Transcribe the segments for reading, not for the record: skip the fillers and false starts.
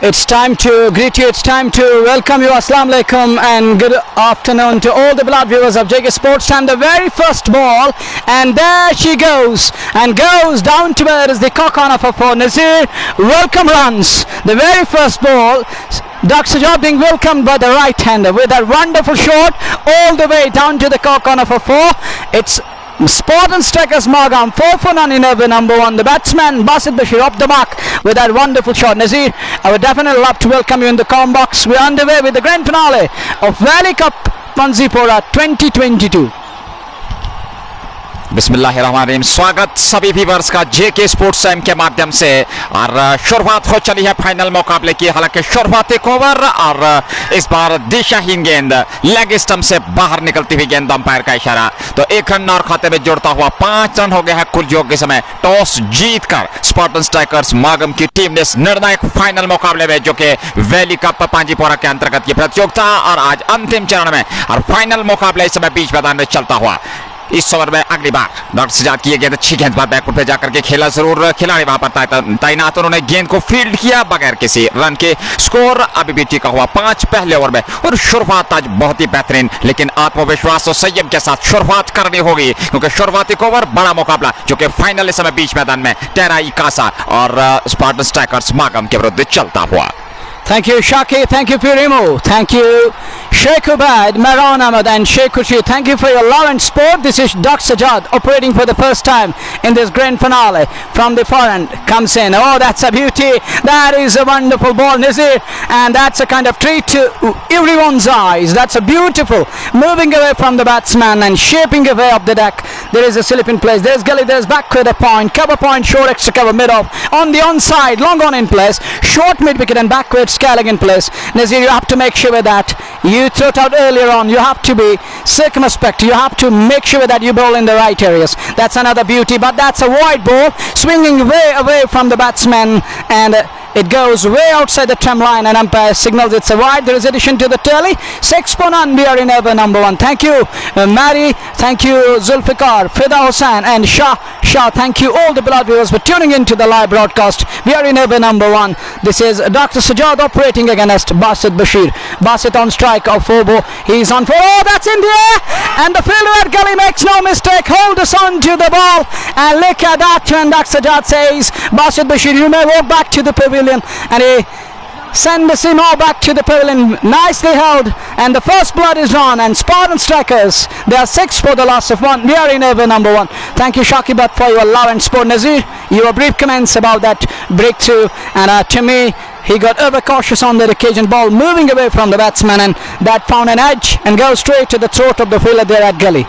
It's time to greet you, it's time to welcome you. Assalamu alaikum and good afternoon to all the beloved viewers of JK Sports Time. The very first ball, and there she goes, and goes down to where is the cock on of for Nazir. Welcome runs. The very first ball, Dr. Job being welcomed by the right-hander with a wonderful shot all the way down to the cock on of a 4. It's Spartan strikers Magam 4 for none in over number 1. The batsman Basit Bashir up the mark with that wonderful shot. Nazir, I would definitely love to welcome you in the com box. We're underway with the grand finale of Valley Cup Panjipora 2022. बिस्मिल्लाहिर्रहमानिर्रहीम। स्वागत सभी viewers का जेके sports time के माध्यम से। और शुरुआत हो चली है फाइनल मुकाबले की। हालांकि शुरुआत एक ओवर और इस बार दिशाहीन गेंद लेग स्टंप से बाहर निकलती हुई गेंद, अंपायर का इशारा। तो 1 रन और खाते में जुड़ता हुआ 5 रन हो गया है कुल योग के समय। टॉस जीतकर स्पार्टन स्ट्राइकर्स मागम की टीम ने इस निर्णायक फाइनल मुकाबले में, जो कि वैली कप पांजीपोरा के अंतर्गत ये प्रतियोगिता और आज अंतिम चरण में और फाइनल मुकाबला इस समय बीच मैदान में चलता हुआ। इस ओवर में अगली बार डॉक्टर सजाद की गेंद अच्छी गेंद पर बैकफुट पे जाकर के खेला जरूर खिलाड़ी वहां पर तैनात। उन्होंने गेंद को फील्ड किया बगैर किसी रन के। स्कोर अभी भी टिका हुआ 5 पहले ओवर में। और शुरुआत आज बहुत ही बेहतरीन, लेकिन आत्मविश्वास और संयम के साथ शुरुआत करनी होगी, क्योंकि शुरुआती ओवर बड़ा मुकाबला जो कि फाइनल इस समय बीच मैदान में टेराई कासा और स्पार्टन स्ट्राइकर्स मागम के विरुद्ध चलता हुआ। Thank you, Shaki. Thank you, Purimo. Thank you, Sheikh Ubad, Maran Ahmed, and Sheikh Kushi. Thank you for your love and support. This is Dr. Sajad operating for the first time in this grand finale. From the forehand comes in. Oh, that's a beauty. That is a wonderful ball, Nazir. And that's a kind of treat to everyone's eyes. That's a beautiful moving away from the batsman and shaping away up the deck. There is a slip in place. There's gully. There's backward a point. Cover point, short extra cover mid off. On the onside, long on in place. Short mid wicket and backward scaling in place. Nazir, you have to make sure that you throw it out earlier on. You have to be circumspect. You have to make sure that you bowl in the right areas. That's another beauty, but that's a wide ball swinging way away from the batsman, and it goes way outside the trim line, and umpire signals it's a wide. There is addition to the tally. 6 for none. We are in over number 1. Thank you, Mary. Thank you, Zulfikar, Fida Hussain, and Shah. Thank you all the beloved viewers for tuning into the live broadcast. We are in over number 1. This is Dr. Sajad operating against Basit Bashir. Basit on strike of 4 ball. He's on 4. Oh, that's in the air, and the fielder at gully makes no mistake. Hold us on to the ball, and look at that. And Dr. Sajad says, Basit Bashir, you may walk back to the pavilion, and he sends him all back to the pavilion. Nicely held, and the first blood is drawn, and Spartan strikers, they are 6 for the loss of 1. We are in over number 1. Thank you, Shaki Bhatt, for your love and support. Nazir, your brief comments about that breakthrough, and to me, he got overcautious on that occasion. Ball moving away from the batsman, and that found an edge and goes straight to the throat of the fielder there at gully.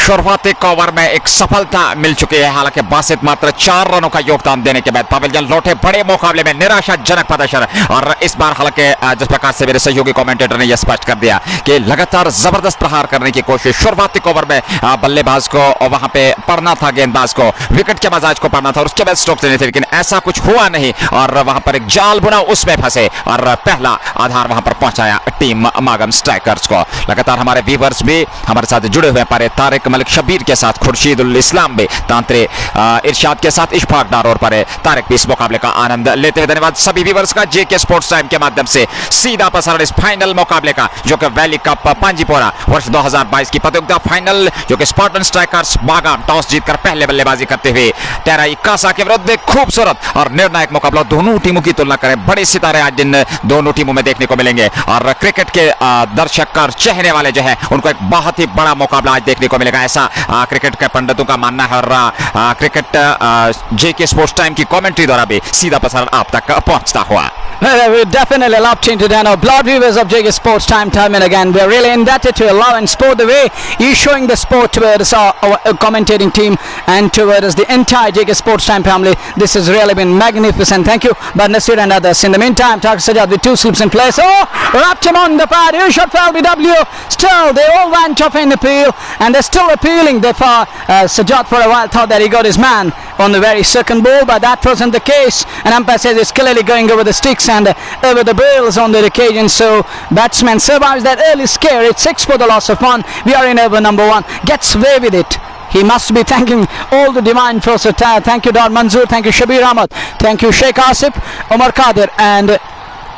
शुरुआती over में एक सफलता मिल चुकी है। हालांकि बासित मात्र 4 रनों का योगदान देने के बाद पवेलियन लौटे बड़े मुकाबले में निराशाजनक प्रदर्शन। और इस बार हालांकि जिस प्रकार से मेरे सहयोगी कमेंटेटर ने यह स्पष्ट कर दिया कि लगातार जबरदस्त प्रहार करने की कोशिश। शुरुआती ओवर में बल्लेबाज को वहां पे पड़ना था, गेंदबाज को विकेट के मजाज को पड़ना था और उसके बाद स्ट्रोक देने थे, लेकिन ऐसा कुछ हुआ नहीं और वहां पर एक जाल बुना, उसमें फंसे और पहला आधार वहां पर पहुंचाया टीम मागम स्ट्राइकर्स को। लगातार हमारे व्यूअर्स भी हमारे साथ जुड़े हुए पारे तारिक मलिक शबीर के साथ खुर्शीदुल इस्लाम भी, तांत्रे इरशाद के साथ इशफाक डार और पर तारिक भी इस मुकाबले का आनंद लेते हुए। धन्यवाद सभी व्यूअर्स का। जेके स्पोर्ट्स टाइम के माध्यम से सीधा प्रसारण इस फाइनल मुकाबले का, जो कि वैली कप पांजीपोरा वर्ष 2022 की प्रतियोगिता फाइनल, जो कि स्पार्टन स्ट्राइकर्स मागम टॉस जीतकर पहले बल्लेबाजी करते हुए टेराई कासा के विरुद्ध खूबसूरत और निर्णायक मुकाबला। दोनों टीमों की तुलना करें, बड़े सितारे आज इन दोनों टीमों में देखने को मिलेंगे और क्रिकेट के दर्शक और चाहने वाले जो है उनको एक बहुत ही बड़ा मुकाबला आज देखने को मिलेगा, ऐसा क्रिकेट के पंडितों का मानना है। और क्रिकेट जेके स्पोर्ट्स टाइम की कमेंट्री द्वारा भी सीधा प्रसारण आप तक पहुंचता हुआ। We definitely love to entertain our blood viewers of JK Sports Time and again. We are really indebted to your love and support, the way you showing the support towards our commentating team and towards the entire JK Sports Time family. This has really been magnificent. Thank you, But Nasir and others. In the meantime, Dr. Sajad with 2 slips in place. Oh, wrapped him on the pad. Who shot for LBW? Still, they all went off in appeal, and they're still appealing. Therefore, Sajad for a while thought that he got his man on the very second ball, but that wasn't the case. And umpire says it's clearly going over the sticks and over the bails on that occasion. So batsman survives that early scare. It's 6 for the loss of 1. We are in over number 1. Gets away with it. he must be thanking all the divine forces. Thank you, Dar Manzoor. Thank you, Shabir Ahmed. Thank you, Sheikh Asif, Omar Kadir, and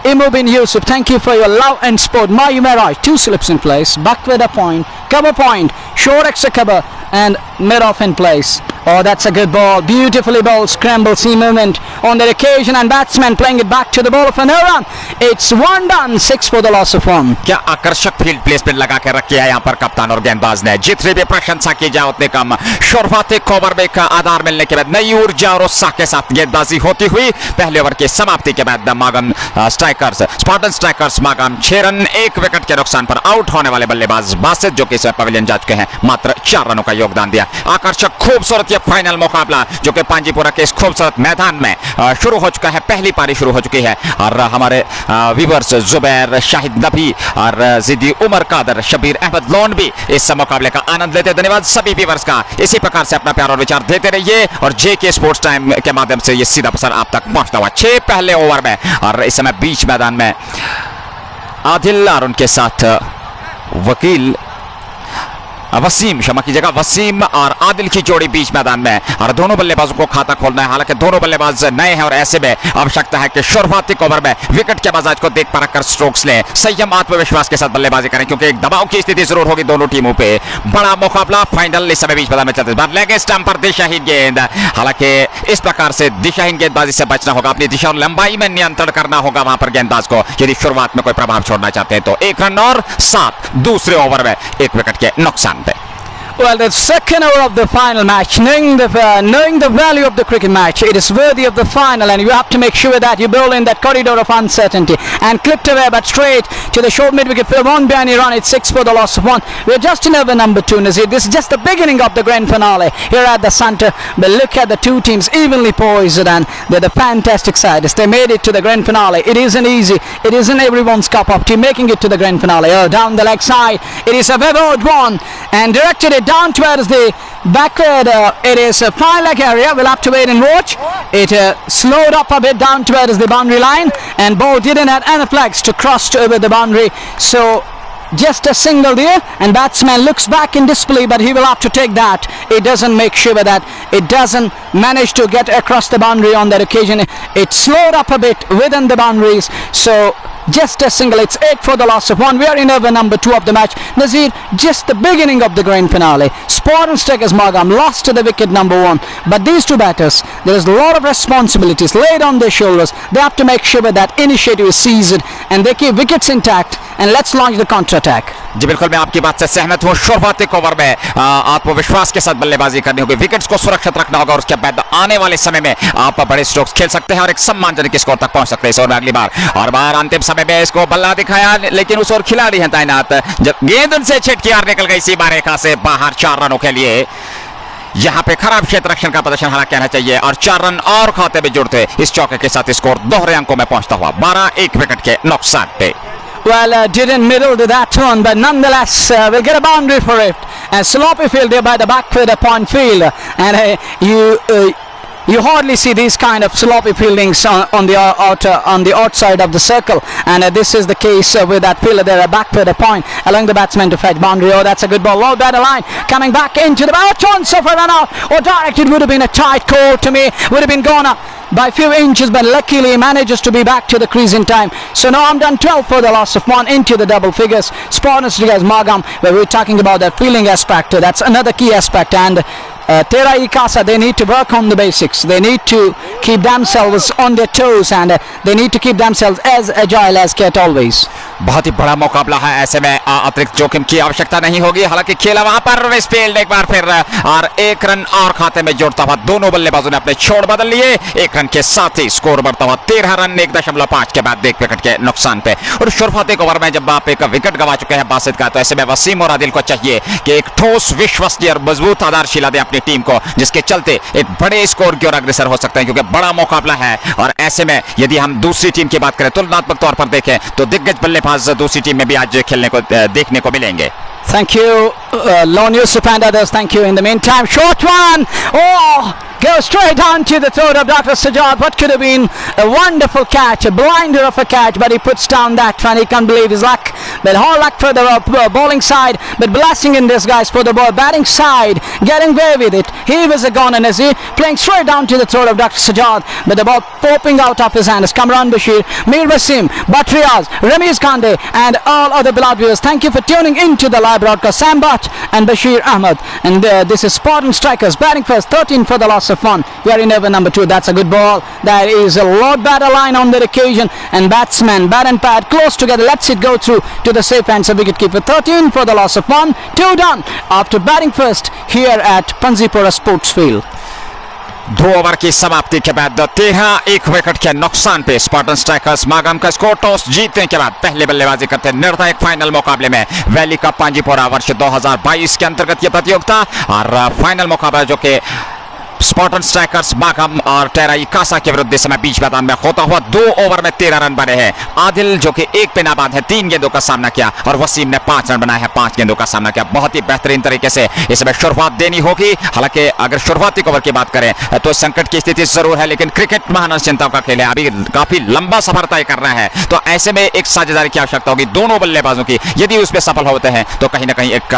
Imo bin Yusuf. Thank you for your love and support. Mayu Miraj, 2 slips in place, backward a point, cover point, short extra cover, and mid off in place. Oh, that's a good ball. Beautifully bowled, scramble, sea movement on that occasion, and batsman playing it back to the ball for no run. It's 1 done, 6 for the loss of 1. क्या आकर्षक field placement लगा के रखी है यहाँ पर कप्तान और गेंदबाज ने। जितनी भी प्रशंसा की जाए उतने कम। शुरुआती ओवर में आधार मिलने के बाद नई ऊर्जा और उत्साह के साथ गेंदबाजी होती हुई पहले ओवर की समाप्ति के बाद Magam strikers Spartan strikers Magam 6 run 1 wicket के नुकसान पर आउट होने वाले बल्लेबाज बासित जो कि इस पवेलियन जा चुके हैं मात्र 4 रनों का योगदान दिया। आकर्षक खूबसूरत ये फाइनल मुकाबला जो कि पांजीपुरा के इस खूबसूरत मैदान में शुरू हो चुका है। पहली पारी शुरू हो चुकी है और हमारे व्यूअर्स जुबैर, शाहिद नबी और जिद्दी उमर कादर, शबीर अहमद लोन भी इस मुकाबले का आनंद लेते। धन्यवाद सभी व्यूअर्स का। इसी प्रकार से अपना प्यार और विचार देते रहिए और जेके स्पोर्ट्स टाइम के माध्यम से ये सीधा प्रसार आप तक पहुंचता हुआ 6 पहले ओवर में। और इस समय बीच मैदान में आदिल और उनके साथ वकील वसीम, क्षमा कीजिएगा, वसीम और आदिल की जोड़ी बीच मैदान में और दोनों बल्लेबाजों को खाता खोलना है। हालांकि दोनों बल्लेबाज नए हैं और ऐसे में आवश्यकता है कि शुरुआती ओवर में विकेट के बजाज को देख परख कर स्ट्रोक्स लें, संयम आत्मविश्वास के साथ बल्लेबाजी करें क्योंकि एक दबाव की स्थिति जरूर होगी दोनों टीमों पे। बड़ा मुकाबला फाइनल इस समय बीच मैदान में चलते इस बार लेग स्टंप पर दिशाहीन गेंद। हालांकि इस प्रकार से दिशाहीन गेंदबाजी से बचना होगा, अपनी दिशा और लंबाई में नियंत्रण करना होगा वहां पर गेंदबाज को यदि शुरुआत में कोई प्रभाव छोड़ना चाहते हैं तो। 1 रन और 7 दूसरे ओवर में 1 विकेट के नुकसान पे। Well, the second over of the final match, knowing the value of the cricket match, it is worthy of the final, and you have to make sure that you bowl in that corridor of uncertainty and clipped away, but straight to the short mid wicket for 1 behind run. It's 6 for the loss of 1. We're just in over number 2, Nazir. This is just the beginning of the grand finale here at the centre. But look at the two teams evenly poised, and they're the fantastic sides. They made it to the grand finale. It isn't easy. It isn't everyone's cup of tea making it to the grand finale. Oh, down the leg side, it is a wayward one and directed it down towards the backward. It is a fine leg area. We'll have to wait and watch. It slowed up a bit down towards the boundary line, and ball didn't have enough legs to cross over the boundary. So just a single there, and batsman looks back in disbelief, but he will have to take that. It doesn't make sure that it doesn't manage to get across the boundary on that occasion. It slowed up a bit within the boundaries. So just a single. It's 8 for the loss of 1. We are in over number 2 of the match. Nazir, just the beginning of the grand finale. Spartan strikers Magam lost to the wicket number 1. But these two batters, there is a lot of responsibilities laid on their shoulders. They have to make sure that initiative is seized and they keep wickets intact. And let's launch the counter-attack. जी बिल्कुल, मैं आपकी बात से सहमत हूँ। शुरुआती over में आत्मविश्वास के साथ बल्लेबाजी करनी होगी, विकेट्स को सुरक्षित रखना होगा और उसके बाद आने वाले समय में आप बड़े स्ट्रोक्स खेल सकते हैं और एक सम्मानजनक स्कोर तक पहुंच सकते हैं इस ओवर में अगली बार। और बार अंतिम समय में इसको बल्ला दिखाया, लेकिन उस ओर खिलाड़ी हैं तैनात। जब गेंद उनसे छिटकी और निकल गई सीमा रेखा से बाहर 4 रनों के लिए। यहां पे खराब क्षेत्र रक्षण का प्रदर्शन हालांकि कहना चाहिए और 4 रन और खाते में जुड़ते इस चौके के साथ स्कोर दोहरे अंकों में पहुंचता हुआ 12-1 विकेट के नुकसान पे। Well, didn't middle to that one, but nonetheless, we'll get a boundary for it. And sloppy field there by the backward point field, and you hardly see these kind of sloppy fieldings on the outside of the circle, and this is the case with that fielder there, a backward point, allowing the batsman to fetch boundary. Oh, that's a good ball, low better line, coming back into the chance of a run out, or direct. It would have been a tight call to me, would have been gone up by a few inches, but luckily he manages to be back to the crease in time. So now I'm done 12 for the loss of 1 into the double figures. Spartan strikers Magam, where we're talking about that fielding aspect, that's another key aspect, and Tera Ikasa, they need to work on the basics. They need to keep themselves on their toes, and they need to keep themselves as agile as Cat always. बहुत ही बड़ा मुकाबला है, ऐसे में अतिरिक्त जोखिम की आवश्यकता नहीं होगी। हालांकि खेला वहां पर स्पेल्ड एक बार फिर और 1 रन और खाते में जोड़ता हुआ दोनों बल्लेबाजों ने अपने छोड़ बदल लिए। 1 रन के साथ ही स्कोर बढ़ता हुआ 13 रन 1.5 के बाद 1 विकेट के नुकसान पे। और शुरुआती ओवर में जब आप एक विकेट गंवा चुके हैं बासित का, तो ऐसे में वसीम और आदिल को चाहिए कि एक ठोस, विश्वसनीय और मजबूत आधारशिला दें अपनी टीम को, जिसके चलते एक बड़े स्कोर की ओर अग्रसर हो सकते हैं क्योंकि बड़ा मुकाबला है। और ऐसे में यदि हम दूसरी टीम की बात करें, तुलनात्मक तौर पर देखें तो दिग्गज बल्लेबाज दूसरी टीम में भी आज खेलने को देखने को मिलेंगे। Thank you, Lone Yusuf and others. Thank you. In the meantime, short one. Oh, goes straight down to the throat of Dr. Sajad. What could have been a wonderful catch, a blinder of a catch, but he puts down that one. He can't believe his luck. But all luck for the bowling side, but blessing in disguise for the batting side. Getting away with it. He was a gone and he playing straight down to the throat of Dr. Sajad. But the ball popping out of his hands. Kamran Bashir, Mir Wasim, Batriaz, Ramiz Kande, and all other beloved viewers. Thank you for tuning into the live broadcast. Sam Bhatt and Bashir Ahmed. And this is Spartan Strikers batting first, 13 for the loss of one. We are in over number 2. That's a good ball. That is a lot better line on that occasion. And batsmen, bat and pad, close together. Let's it go through to the safe hands of wicketkeeper. 13 for the loss of 1. 2 done after batting first here at Panjipora Sports Field. 2 over की समाप्ति के बाद 13 wicket के नुकसान पे Spartan strikers मागम का score toss जीतने के बाद पहले बल्लेबाजी करते निर्णायक फाइनल मुकाबले में वैली कप पांजीपोरा वर्ष 2022 के अंतर्गत यह प्रतियोगिता और फाइनल मुकाबला जो कि स्पार्टन स्ट्राइकर्स मागम और टेराई कासा के विरुद्ध समय बीच मैदान में होता हुआ 2 ओवर में 13 रन बने हैं। आदिल जो कि 1 पे नाबाद है 3 गेंदों का सामना किया और वसीम ने 5 रन बनाए हैं 5 गेंदों का सामना किया। बहुत ही बेहतरीन तरीके से इसमें शुरुआत देनी होगी। हालांकि अगर शुरुआती ओवर की बात करें तो संकट की स्थिति जरूर है, लेकिन क्रिकेट महान चिंताओं का खेल है, अभी काफी लंबा सफर तय करना है, तो ऐसे में एक साझेदारी की आवश्यकता होगी दोनों बल्लेबाजों की। यदि उसमें सफल होते हैं तो कहीं ना कहीं एक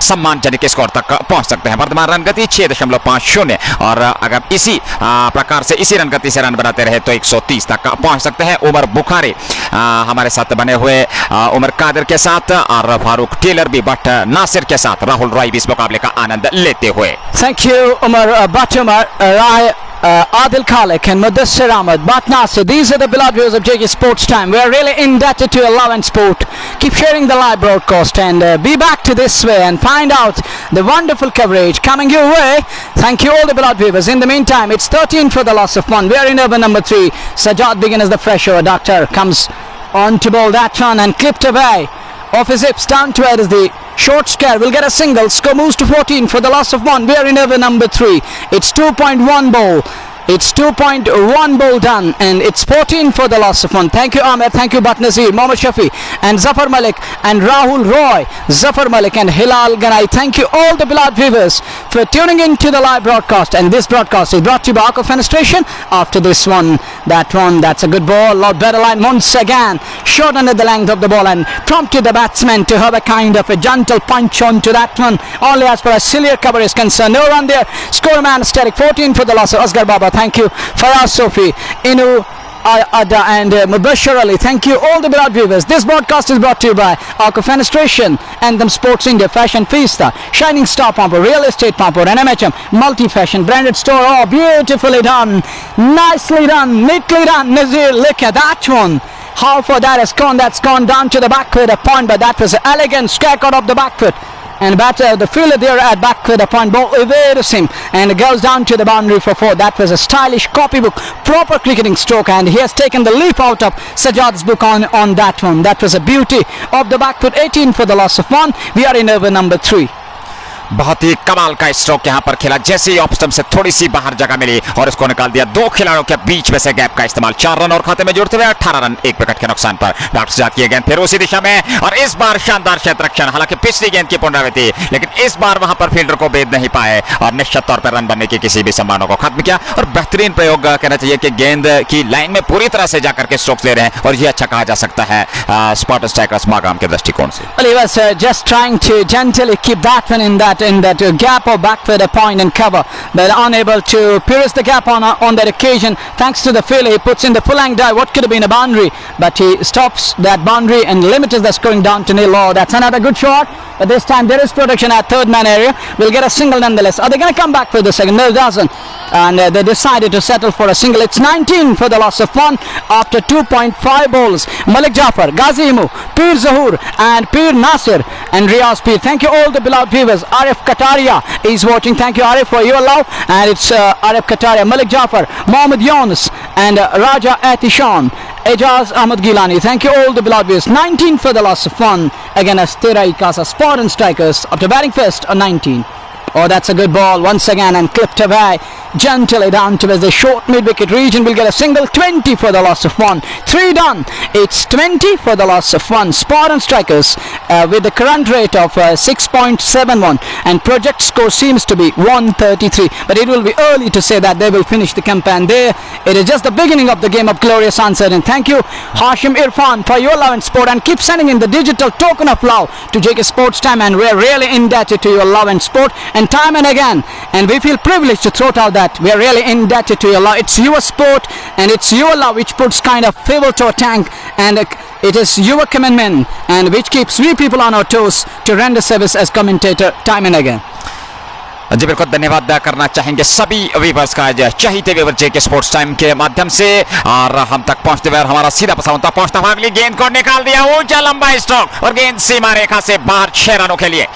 सम्मानजनक स्कोर तक पहुंच सकते हैं। वर्तमान रन गति 6.50 और अगर इसी प्रकार से इसी रन गति से रन बनाते रहे तो 130 तक पहुंच सकते हैं। उमर बुखारी हमारे साथ बने हुए उमर कादिर के साथ और फारूक टेलर भी बट नासिर के साथ राहुल रॉय भी इस मुकाबले का आनंद लेते हुए। Thank you Umar Butt Umar Rai Adil Khalik and Mudassir Ahmed, Bat Nasir. These are the beloved viewers of JK Sports Time. We are really indebted to your love and sport. Keep sharing the live broadcast and be back to this way and find out the wonderful coverage coming your way. Thank you all the beloved viewers. In the meantime, it's 13 for the loss of 1. We are in over number 3. Sajad begins as the fresh over. Doctor comes on to bowl that one and clipped away off his hips down to where is the short scare. Will get a single. Score moves to 14 for the loss of 1. We are in over number 3. It's 2.1 ball. It's 2.1 ball done and it's 14 for the loss of 1. Thank you Amir, thank you Bat Nazir, Mohammad Shafi and Zafar Malik and Rahul Roy, Zafar Malik and Hilal Ganai. Thank you all the beloved viewers for tuning in to the live broadcast, and this broadcast is brought to you by Arco Fenestration. After this one, that's a good ball, lot better line once again, short under the length of the ball and prompted the batsman to have a kind of a gentle punch onto that one. Only as far as Sillier cover is concerned, no run there. Score man static, 14 for the loss of Asghar Baba. Thank you Faraz Sofi, Inu Ada and Mubashir Ali. Thank you all the beloved viewers. This broadcast is brought to you by Arco Fenestration, Anthem Sports India, Fashion Fiesta, Shining Star Pumper, Real Estate Pumper and MHM Multi-Fashion Branded Store. Oh, beautifully done, nicely done, neatly done. Nazir, look at that one. How far that has gone? That's gone down to the back foot, a point, but that was an elegant scarecrow of the back foot. And batter, the fielder there at back with a point ball evades him and it goes down to the boundary for 4. That was a stylish copybook, proper cricketing stroke, and he has taken the leaf out of Sajad's book on that one. That was a beauty of the back foot. 18 for the loss of 1. We are in over number 3. बहुत ही कमाल का stroke यहां पर खेला, जैसे ही off stump से थोड़ी सी बाहर जगह मिली और इसको निकाल दिया। 2 खिलाड़ियों के बीच में से गैप का इस्तेमाल, 4 रन और खाते में जुड़ते हुए 18 रन 1 विकेट के नुकसान पर। डॉक्टर सजाद की गेंद फिर उसी दिशा में और इस बार शानदार क्षेत्ररक्षण, हालांकि पिछली गेंद की पुनरावृत्ति, लेकिन इस बार वहां पर फील्डर को भेद नहीं पाए और निश्चित तौर पर रन बनने की किसी भी संभावना को खत्म किया। और बेहतरीन प्रयोग कहना चाहिए कि गेंद की लाइन में पूरी तरह से जाकर के स्ट्रोक्स ले रहे हैं और ये अच्छा कहा जा सकता है स्पार्टन स्ट्राइकर्स मागाम के दृष्टिकोण से। Well, he was just trying to gently keep that one in that gap or back for the point and cover, but unable to pierce the gap on that occasion. Thanks to the fielder, he puts in the full hang dive, what could have been a boundary, but he stops that boundary and limits the scoring down to 0. Oh, that's another good shot, but this time there is protection at third man area. We'll get a single nonetheless. Are they going to come back for the second? No, it doesn't. And they decided to settle for a single. It's 19 for the loss of 1 after 2.5 balls. Malik Jafar, Ghazi Imu, Pir Zahur and Pir Nasir and Riyaz Pir. Thank you all the beloved viewers. Arif Kataria is watching. Thank you Arif for your love. And it's Arif Kataria, Malik Jafar, Mohammad Yunus and Raja Atishan, Ejaz Ahmad Gilani. Thank you all the beloved viewers. 19 for the loss of 1 against Terai Casa Spartan Strikers after batting first on 19. Oh, that's a good ball once again and clipped away gently down towards the short mid-wicket region. Will get a single. 20 for the loss of 1. 3 done. It's 20 for the loss of 1. Spartan strikers with the current rate of 6.71 and project score seems to be 133. But it will be early to say that they will finish the campaign there. It is just the beginning of the game of glorious answer. And thank you, Hashim Irfan, for your love and support, and keep sending in the digital token of love to JK Sports Time, and we're really indebted to your love and support, and time and again, and we feel privileged to throw out that we're really indebted to your love. It's your sport and it's your love which puts kind of fuel to a tank, and it is your commitment and which keeps we people on our toes to render service as commentator time and again. जी बिल्कुल, धन्यवाद करना चाहेंगे सभी viewers का, चाहते viewer जेके sports time के माध्यम से, और हम तक पहुंचते हुए हमारा सीधा पसाउन तक पहुंचता हुआ अगली गेंद को निकाल दिया, ऊंचा लंबा स्ट्रोक और गेंद सीमा रेखा से बाहर 6 रनों के लिए।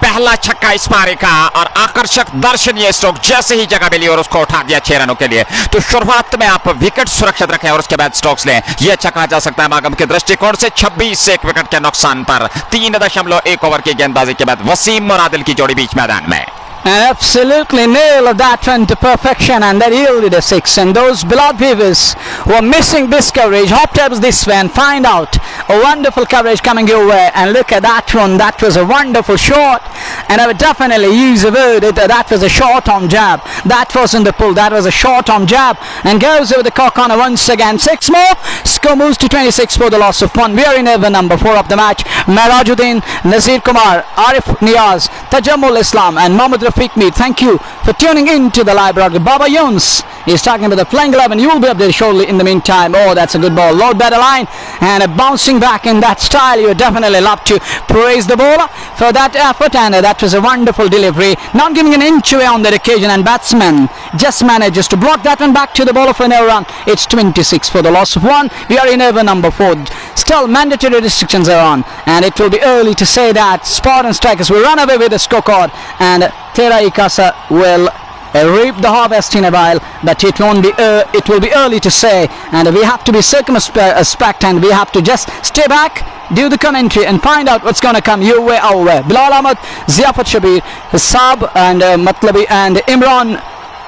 पहला छक्का इस पारी का और आकर्षक दर्शनीय स्ट्रोक जैसे ही जगह मिली और उसको उठा दिया 6 रनों के लिए। तो शुरुआत में आप विकेट सुरक्षित रखें और उसके बाद स्ट्रोक्स लें, यह अच्छा कहा जा सकता है मागम के दृष्टिकोण से। 26 एक विकेट के नुकसान पर 3.1 ओवर की गेंदबाजी के बाद वसीम और आदिल की जोड़ी बीच मैदान में। And absolutely nailed that one to perfection, and that yielded a 6. And those beloved viewers who are missing this coverage, hop tabs this way and find out a wonderful coverage coming your way. And look at that one, that was a wonderful shot, and I would definitely use a word, that was a short arm jab. That wasn't the pull, that was a short arm jab, and goes over the cock corner once again. 6 more, score moves to 26 for the loss of 1. We are in over number 4 of the match. Merajuddin, Nazir Kumar, Arif Niyaz, Tajammul Islam and Mohammad Rafiq Mead, thank you for tuning in to the live broadcast. Baba Yuns is talking about the playing 11. You will be up there shortly in the meantime. Oh, that's a good ball. Lord better line and bouncing back in that style. You definitely love to praise the bowler for that effort, and that was a wonderful delivery. Not giving an inch away on that occasion, and batsman just manages to block that one back to the bowler for no run. It's 26 for the loss of 1. We are in over number 4. Still mandatory restrictions are on, and it will be early to say that Spartan strikers will run away with the scorecard, and Tera Ikasa will reap the harvest in a while, but it will be early to say, and we have to be circumspect, and we have to just stay back, do the commentary and find out what's going to come your way, our way. Bilal Ahmed, Ziafat Shabir, Saab and Matlabi and Imran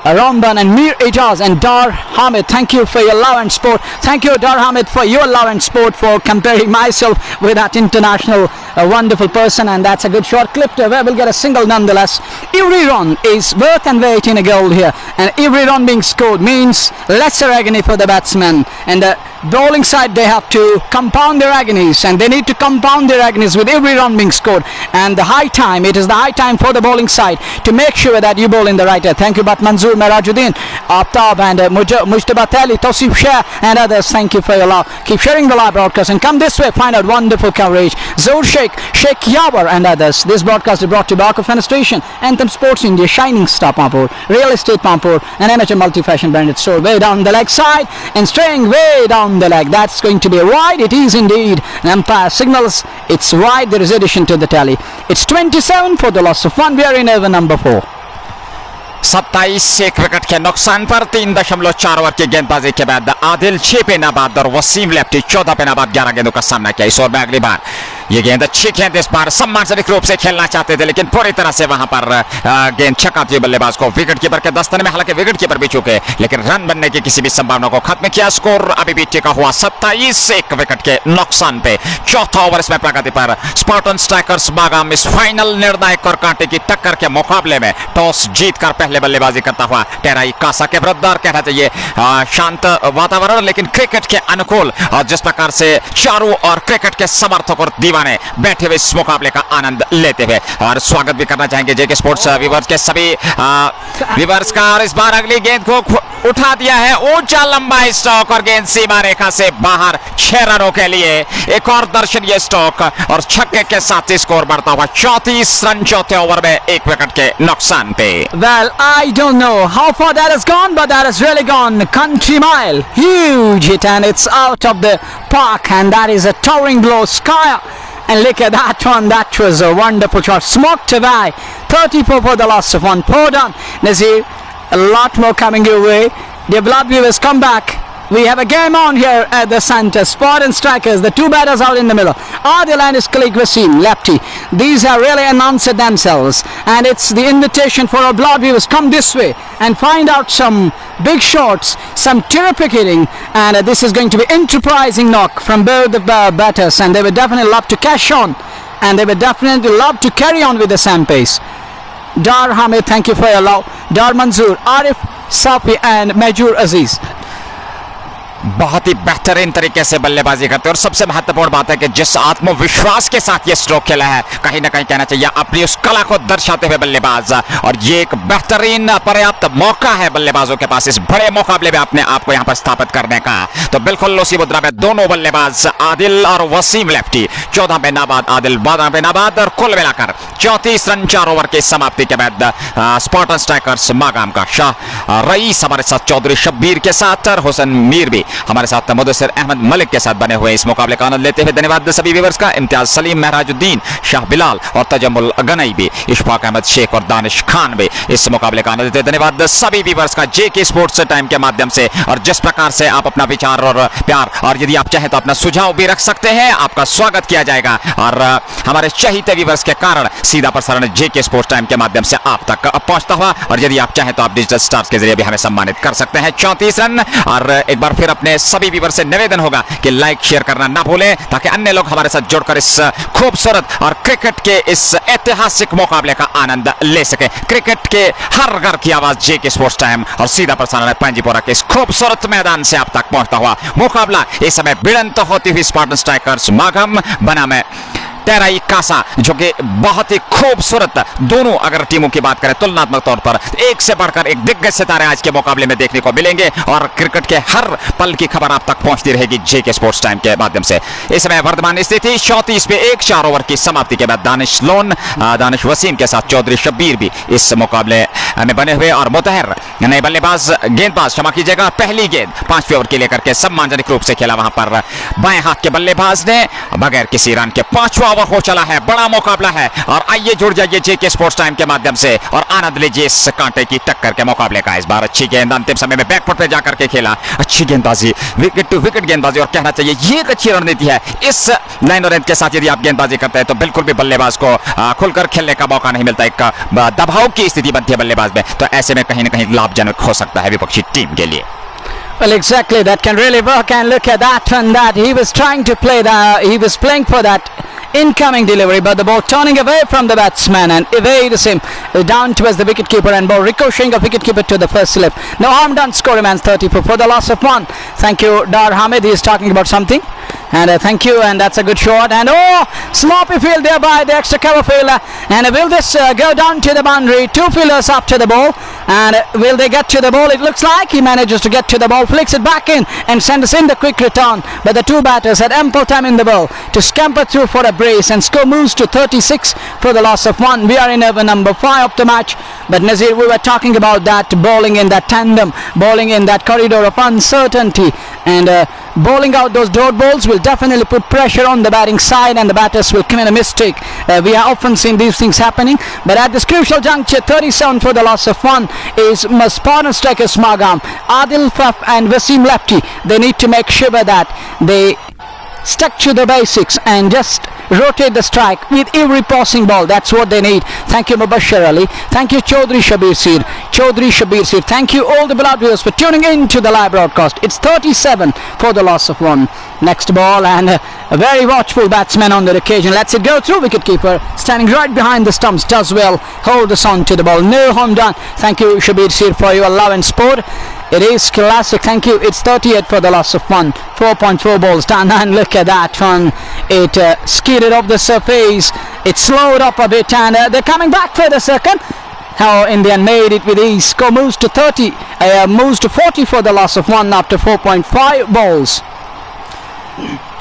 Ramban and Mir Ijaz and Dar Hamid, thank you for your love and support. Thank you, Dar Hamid, for your love and support, for comparing myself with that international wonderful person, and that's a good shot clipped away. We'll get a single nonetheless. Every run is worth and weight in a gold here, and every run being scored means lesser agony for the batsmen, and the bowling side, they have to compound their agonies, and they need to compound their agonies with every run being scored. And it is the high time for the bowling side to make sure that you bowl in the right way. Thank you, Bat Manzoor, Merajuddin, Aftab and Mujtaba Tali, Tosif Shah and others, thank you for your love. Keep sharing the live broadcast and come this way, find out wonderful coverage. Zoor Sheikh, Sheikh Yawar and others. This broadcast is brought to you by Aquafina Station, Anthem Sports India, Shining Star Pampur, Real Estate Pampur and amateur multi-fashion branded store. Way down the leg side and straying way down the leg. That's going to be wide. It is indeed. An umpire signals it's wide. There is addition to the tally. It's 27 for the loss of 1. We are in over number 4. 27 एक wicket के नुकसान पर 3.4 over की गेंदबाजी के बाद आदिल 6 पे नाबाद और वसीम लेफ्टी 14 पे नाबाद 11 गेंदों का सामना किया। इस ओवर में अगली बार ये गेंद अच्छी गेंद इस बार सम्मानजनक रूप से खेलना चाहते थे, लेकिन पूरी तरह से वहां पर गेंद छकाती है बल्लेबाज को। विकेट कीपर के दस्तन में, हालांकि विकेट कीपर भी चुके, लेकिन रन बनने की किसी भी संभावना को खत्म किया। स्कोर अभी भी टिका हुआ 27 एक विकेट के नुकसान पे। चौथा ओवर इसमें प्रगति पर स्पार्टन स्ट्राइकर्स मागाम इस फाइनल निर्णायक और कांटे की टक्कर के मुकाबले में टॉस जीतकर पहले बल्लेबाजी करता हुआ टेराई कासा के विरुद्ध, और कहना चाहिए शांत वातावरण लेकिन क्रिकेट के अनुकूल, और जिस प्रकार से चारों और क्रिकेट के समर्थक और दीवाने बैठे हुए इस मुकाबले का आनंद लेते हुए, और स्वागत भी करना चाहेंगे जेके स्पोर्ट्स व्यूअर्स के सभी व्यूअर्स का। और इस बार अगली गेंद को उठा दिया है, ऊंचा लंबा स्ट्रोक और गेंद सीमा रेखा से बाहर 6 रनों के लिए। एक और दर्शनीय स्ट्रोक और छक्के के साथ स्कोर बढ़ता हुआ 34 रन चौथे ओवर में 1 विकेट के नुकसान पे। Well, I don't know how far that has gone, but that has really gone country mile. Huge hit, and it's out of the park, and that is a towering blow. Sky, and look at that one. That was a wonderful shot. Smoked away. 34 for the loss of 1. Poor done, Nazir. A lot more coming your way. Dear beloved viewers, come back We have a game on here at the center. Spartan strikers, the two batters out in the middle. Adil and his colleague Wasim, lefty. These have really announced themselves. And it's the invitation for our blood viewers. Come this way and find out some big shots, some terrific hitting. And this is going to be enterprising knock from both the batters. And they would definitely love to cash on. And they would definitely love to carry on with the same pace. Dar Hamid, thank you for your love. Dar Manzoor, Arif Safi and Majur Aziz. बहुत ही बेहतरीन तरीके से बल्लेबाजी करते हैं और सबसे महत्वपूर्ण बात है कि जिस आत्मविश्वास के साथ ये स्ट्रोक खेला है, कहीं ना कहीं कहना चाहिए अपनी उस कला को दर्शाते हुए बल्लेबाज, और ये एक बेहतरीन पर्याप्त मौका है बल्लेबाजों के पास इस बड़े मुकाबले में अपने आप को यहां पर स्थापित करने का। तो बिल्कुल उसी मुद्रा में दोनों बल्लेबाज आदिल और वसीम लेफ्टी, 14 पे नाबाद आदिल, 12 पे नाबाद, और कुल मिलाकर 34 रन 4 ओवर की समाप्ति के बाद स्पार्टन स्ट्राइकर्स मागाम का शाह रईस हमारे साथ चौधरी शब्बीर के साथ और हुसैन मीर भी हमारे साथ मुदस्सिर अहमद मलिक के साथ बने हुए इस मुकाबले का आनंद लेते हुए धन्यवाद सभी व्यूअर्स का। इम्तियाज सलीम, महराजुद्दीन, शाह बिलाल और तजम्मुल गनई भी, इशफाक अहमद शेख और दानिश खान भी इस मुकाबले का आनंद लेते हुए धन्यवाद सभी व्यूअर्स का जेके स्पोर्ट्स टाइम के माध्यम से। और जिस प्रकार से आप अपना विचार और प्यार और यदि आप चाहें तो अपना सुझाव भी रख सकते हैं, आपका स्वागत किया जाएगा। और हमारे चहीते व्यूअर्स के कारण सीधा प्रसारण जेके स्पोर्ट्स टाइम के माध्यम से आप तक पहुंचता हुआ, और यदि आप चाहें तो आप डिजिटल स्टार्स के जरिए भी हमें सम्मानित कर सकते हैं। 34 रन, और एक बार फिर अपने सभी व्यूअर से निवेदन होगा कि लाइक शेयर करना ना भूलें ताकि अन्य लोग हमारे साथ जुड़कर इस खूबसूरत और क्रिकेट के इस ऐतिहासिक मुकाबले का आनंद ले सके। क्रिकेट के हर घर की आवाज जेके स्पोर्ट्स टाइम और सीधा प्रसारण पंजीपोरा के इस खूबसूरत मैदान से आप तक पहुंचता हुआ मुकाबला इस समय भिड़ंत होती हुई स्पार्टन स्ट्राइकर्स मागम बनाम तेराई कासा, जो कि बहुत ही खूबसूरत दोनों अगर टीमों की बात करें तुलनात्मक तौर पर एक से बढ़कर एक दिग्गज सितारे आज के मुकाबले में देखने को मिलेंगे। और क्रिकेट के हर पल की खबर आप तक पहुंचती रहेगी जेके स्पोर्ट्स टाइम के माध्यम से। इस समय वर्तमान स्थिति 34 पे 1 4 ओवर की समाप्ति के बाद दानिश वसीम के साथ चौधरी शब्बीर भी इस मुकाबले में बने हुए, और मुतहर नए बल्लेबाज गेंदबाज, क्षमा कीजिएगा, पहली गेंद 5वें ओवर की लेकर के सम्मानजनक रूप से खेला। वहां पर बाएं हाथ के बल्लेबाज ने बगैर किसी रन के 5वां ओवर हो चला है। बड़ा मुकाबला है, और आइए जुड़ जाइए जेके स्पोर्ट्स टाइम के माध्यम से और आनंद लीजिए इस कांटे की टक्कर के मुकाबले का। इस बार अच्छी गेंद अंतिम समय में बैकफुट पे जाकर के खेला, अच्छी गेंदबाजी, विकेट टू विकेट गेंदबाजी, और कहना चाहिए ये एक अच्छी रणनीति है। इस लाइन और रेंज के साथ यदि आप गेंदबाजी करते हैं तो बिल्कुल भी बल्लेबाज को खुलकर खेलने का मौका नहीं मिलता, एक दबाव की स्थिति बनती है बल्लेबाज में, तो ऐसे में कहीं ना कहीं लाभजनक हो सकता है विपक्षी टीम के लिए। Well, exactly, that can really work, and look at that one, that he was trying to play he was playing for that incoming delivery, but the ball turning away from the batsman and evades him down towards the wicketkeeper, and ball ricocheting of wicketkeeper to the first slip. No harm done, score remains 34 for the loss of 1. Thank you, Dar Hamid, he is talking about something. And thank you, and that's a good shot, and sloppy field there by the extra cover fielder, and will this go down to the boundary? 2 fielders up to the ball, and will they get to the ball? It looks like he manages to get to the ball, flicks it back in and sends in the quick return, but the two batters had ample time in the ball to scamper through for a brace, and score moves to 36 for the loss of 1. We are in over number 5 of the match, but Nazir, we were talking about that bowling in that tandem, bowling in that corridor of uncertainty, and bowling out those dot balls will definitely put pressure on the batting side, and the batters will commit a mistake. We have often seen these things happening, but at this crucial juncture, 37 for the loss of 1 is Spartan strikers Magam, Adil Faf and Wasim Lepti. They need to make sure that they stuck to the basics and just rotate the strike with every passing ball. That's what they need. Thank you, Mubashir Ali. Thank you, Chaudhry Shabir Sir. Thank you all the beloved viewers for tuning in to the live broadcast. It's 37 for the loss of 1. Next ball, and a very watchful batsman on the occasion. Lets it go through. Wicketkeeper standing right behind the stumps does well. Hold us on to the ball. No harm done. Thank you, Shabir Sir, for your love and support. It is classic. Thank you. It's 38 for the loss of 1. 4.4 balls done, and look at that one. It skidded off the surface. It slowed up a bit, and they're coming back for the second. How Indian made it with ease. Score moves to 40 for the loss of 1 after 4.5 balls.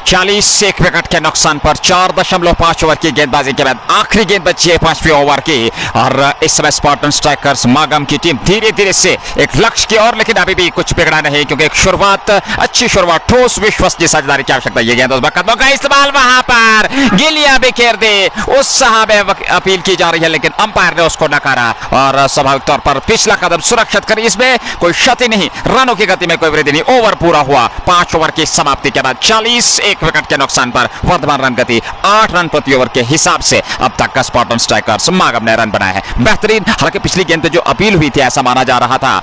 40 एक wicket के नुकसान पर 4.5 over की गेंदबाजी के बाद आखिरी गेंद बची है 5वें ओवर की और इस समय स्पार्टन स्ट्राइकर्स मागम की टीम धीरे धीरे से एक लक्ष्य की ओर, लेकिन अभी भी कुछ बिगड़ा नहीं क्योंकि एक शुरुआत, अच्छी शुरुआत, ठोस विश्वसनीय साझेदारी की आवश्यकता है। ये गेंद उस कदमों का इस्तेमाल, वहां पर गिलिया बिखेर दे उस साहब अपील की जा रही है लेकिन अंपायर ने उसको नकारा और स्वाभाविक तौर पर पिछला कदम सुरक्षित कर, इसमें कोई क्षति नहीं, रनों की गति में कोई वृद्धि नहीं। ओवर पूरा हुआ 5 ओवर की समाप्ति के बाद 40 एक विकेट के नुकसान पर वर्तमान रन गति 8 रन प्रति ओवर के हिसाब से अब तक का स्पार्टन स्ट्राइकर्स मागम ने रन बनाया है बेहतरीन। हालांकि पिछली गेंद पे जो अपील हुई थी ऐसा माना जा रहा था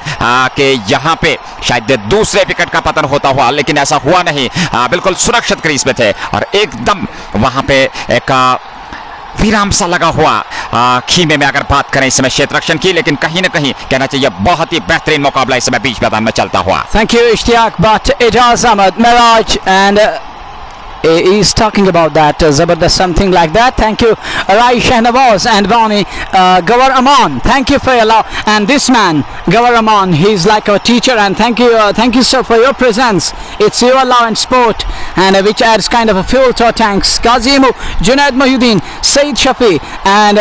कि यहां पे शायद दूसरे विकेट का पतन होता हुआ, लेकिन ऐसा हुआ नहीं, बिल्कुल सुरक्षित क्रीज पे थे और एकदम वहां पे एक विराम सा लगा हुआ खीमे में अगर बात करें इस समय क्षेत्र रक्षण की, लेकिन कहीं ना कहीं कहना चाहिए बहुत ही बेहतरीन मुकाबला इस समय बीच मैदान में चलता हुआ। Thank you, Ishtiaq, but Ijaz Ahmed, Miraj, and he's talking about that Zabardast, something like that. Thank you, Rai Shahnawaz and Vani Gawar Aman. Thank you for your love. And this man, Gawar Aman, he's like our teacher. And thank you, sir, for your presence. It's your love and sport, and which adds kind of a fuel to our tanks. Qazimu, Junaid Mahuddin, Saeed Shafi, and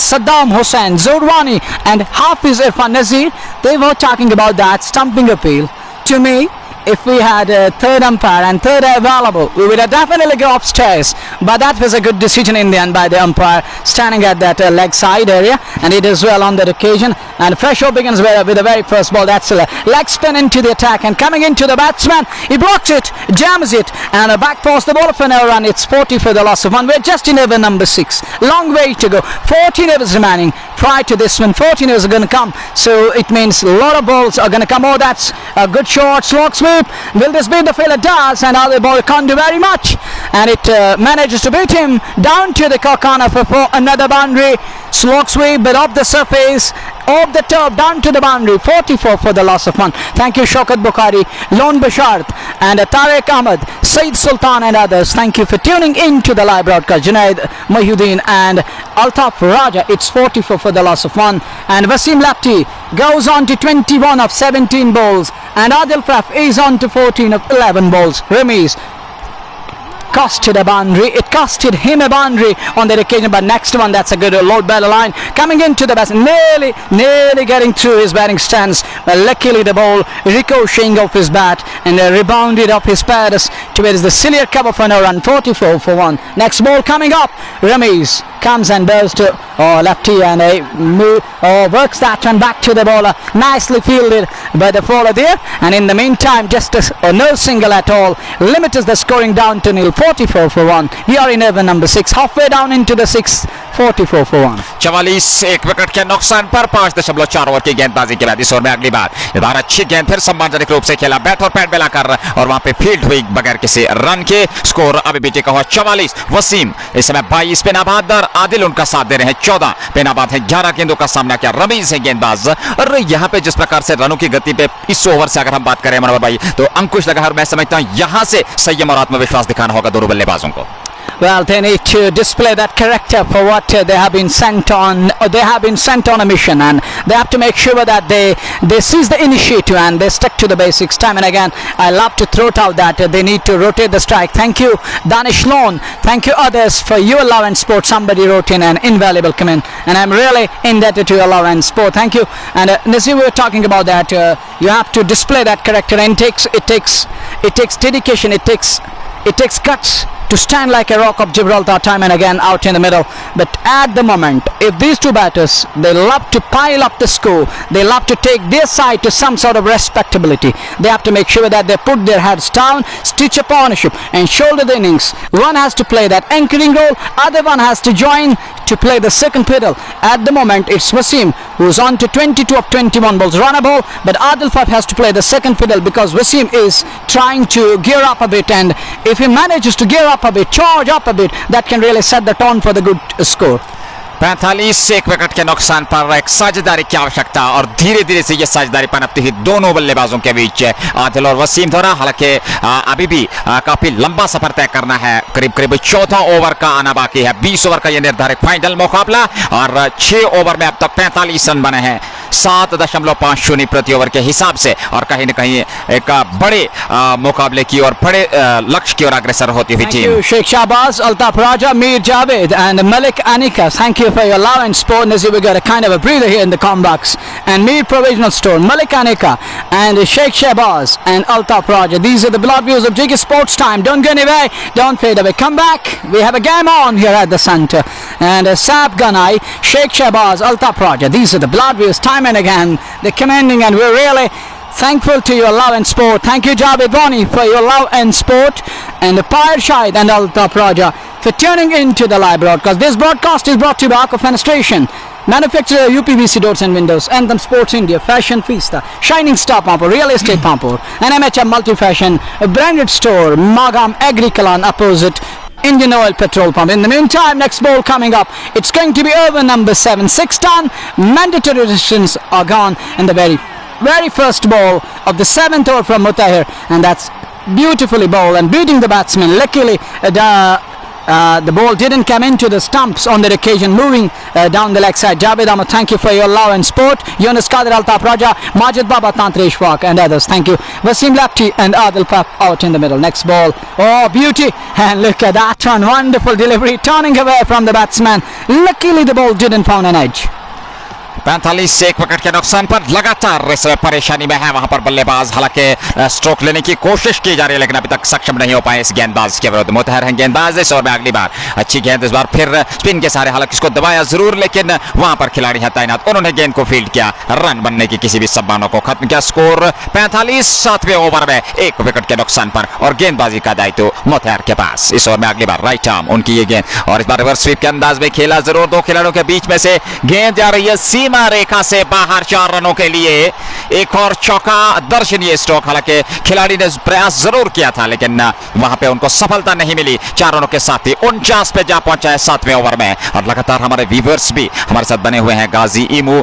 Saddam Hussain, Zorwani, and Hafiz Irfan Nazir. They were talking about that stumping appeal. To me, if we had a third umpire and third available, we would have definitely go upstairs. But that was a good decision in the end by the umpire, standing at that leg side area, and it is well on that occasion. And Fresho begins with the very first ball. That's a leg spin into the attack, and coming into the batsman, he blocks it, jams it, and a back pass the ball for no run. It's 40 for the loss of 1. We're just in over number 6. Long way to go. 14 overs remaining. Prior to this one, 14 overs are going to come. So it means a lot of balls are going to come. Oh, that's a good shot, slog sweep. Will this beat the fielder? Does, and other ball can't do very much, and it manages to beat him down to the corner for another boundary. Slog sweep, but off the surface, off the top, down to the boundary. 44 for the loss of 1. Thank you, Shaukat Bukhari, Lone Bashart, and Tariq Ahmed, Saeed Sultan, and others. Thank you for tuning in to the live broadcast. Junaid Mahuddin and Altaf Raja. It's 44 for the loss of 1. And Wasim Lapti goes on to 21 of 17 balls, and Adil Faf is on to 14 of 11 balls. Remis costed a boundary. It costed him a boundary on that occasion, but next one, that's a good load by the line. Coming into the basket, nearly getting through his batting stance, but luckily the ball ricocheting off his bat and rebounded off his pads towards the sillier cover for no run. 44 for 1. Next ball coming up, Remis comes and bursts to lefty and works that one back to the bowler. Nicely fielded by the bowler there, and in the meantime, just no single at all, limits the scoring down to nil. 44 for 1. We are in over number 6, halfway down into the 6th. 44 for 1. 44 एक wicket के नुकसान पर 5.4 over की गेंदबाजी के बाद इस over में अगली बार इस बार अच्छी गेंद फिर सम्मानजनक रूप से खेला, बैट और पैड मिलाकर, और वहां पे फील्ड हुई बगैर किसी रन के। स्कोर अभी भी टिका हुआ 44। वसीम इस समय 22 पे नाबाद और आदिल उनका साथ दे रहे हैं 14 पे नाबाद है। 11 गेंदों का सामना किया रमीज है गेंदबाज, और यहाँ पे जिस प्रकार से रनों की गति पे इस ओवर से अगर हम बात करें मनोहर भाई, तो अंकुश लगा, और मैं समझता हूँ यहाँ से संयम और आत्मविश्वास दिखाना होगा दोनों बल्लेबाजों को। Well, they need to display that character for what they have been sent on. They have been sent on a mission, and they have to make sure that they seize the initiative and they stick to the basics time and again. I love to throw it out that they need to rotate the strike. Thank you, Danish Loan. Thank you, others, for your love and sport. Somebody wrote in an invaluable comment, and I'm really indebted to your love and sport. Thank you. And Nazir, we were talking about that. You have to display that character, and it takes dedication. It takes guts to stand like a rock of Gibraltar time and again out in the middle. But at the moment, if these two batters, they love to pile up the score, they love to take their side to some sort of respectability, they have to make sure that they put their heads down, stitch up ownership, and shoulder the innings. One has to play that anchoring role, other one has to join to play the second fiddle. At the moment, it's Wasim who's on to 22 of 21 balls, run a ball, but Adil Faf has to play the second fiddle because Wasim is trying to gear up a bit, and if he manages to gear up a bit, charge up a bit, that can really set the tone for the good score. 45 एक wicket के नुकसान पर एक साझेदारी की आवश्यकता, और धीरे धीरे से यह साझेदारी पनपती हुई दोनों बल्लेबाजों के बीच आदिल और वसीम द्वारा। हालांकि अभी भी काफी लंबा सफर तय करना है, करीब 14 ओवर का आना बाकी है। 20 ओवर का यह निर्धारित फाइनल मुकाबला, और 6 ओवर में अब तक 45 रन बने हैं। 7.50 प्रति ओवर के हिसाब से और कहीं न कहीं एक बड़े मुकाबले की और बड़े लक्ष्य की ओर अग्रसर होती हुई team. Sheikh Shahbaz, Altaf Raja, Mir Javed and Malik Anika, thank you for your love and support. Nazir, we got a kind of a breather here in the comebacks. And Mir Provisional Store, Malik Anika and Sheikh Shahbaz and Altaf Raja. These are the blood views of Jiggy Sports Time. Don't go anywhere, don't fade away. Come back, we have a game on here at the center. And Saab Ganai, Sheikh Shahbaz, Altaf Raja. These are the blood views time and again. They're commanding and we're really thankful to your love and support. Thank you Javed Wani for your love and support, and the Pyre Shahid and Altaf Raja for tuning into the live broadcast. This broadcast is brought to you by Aqua Fenestration, manufacturer UPVC doors and windows, Anthem Sports India, Fashion Fiesta, Shining Star Pampur, Real Estate Pampur, and MHM Multi-Fashion, a branded store, Magam Agricolan opposite Indian Oil Petrol Pump. In the meantime, next ball coming up, it's going to be over number 7, 6 ton. Mandatory restrictions are gone in the very first ball of the 7th over from Mutahir, and that's beautifully bowled and beating the batsman. Luckily the ball didn't come into the stumps on that occasion, moving down the leg side. Javed Ahmed, thank you for your love and support. Yunus Qadir, Altaf Raja, Majid Baba, Tantresh Waq and others, thank you. Wasim Lapti and Adil Pap out in the middle. Next ball, oh beauty, and look at that one, wonderful delivery, turning away from the batsman. Luckily the ball didn't find an edge. 45 से 1 wicket के नुकसान पर लगातार इस परेशानी में है वहां पर बल्लेबाज। हालांकि स्ट्रोक लेने की कोशिश की जा रही है लेकिन अभी तक सक्षम नहीं हो पाए इस गेंदबाज के विरुद्ध। मुतहर हैं गेंदबाज इस ओवर में अगली बार अच्छी गेंद, इस बार फिर स्पिन के सारे, हालांकि इसको दबाया जरूर लेकिन वहां पर खिलाड़ी है तैनात, उन्होंने गेंद को फील्ड किया, रन बनने की किसी भी संभावना को खत्म किया। स्कोर 45, 7वें ओवर में 1 विकेट के नुकसान पर और गेंदबाजी का दायित्व मुतहर के पास। इस ओवर में अगली बार राइट आर्म उनकी ये गेंद और इस बार रिवर्स स्वीप के अंदाज में खेला जरूर, 2 खिलाड़ियों के बीच में से गेंद जा रही है सीमा रेखा से बाहर 4 रनों के लिए। एक और चौका, दर्शनीय स्ट्रोक, हालांकि खिलाड़ी ने प्रयास जरूर किया था लेकिन वहां पे उनको सफलता नहीं मिली। 4 रनों के साथ ही 49 पे जा पहुंचा है 7वें ओवर में। और लगातार हमारे व्यूअर्स भी हमारे साथ बने हुए हैं, गाजी ईमू,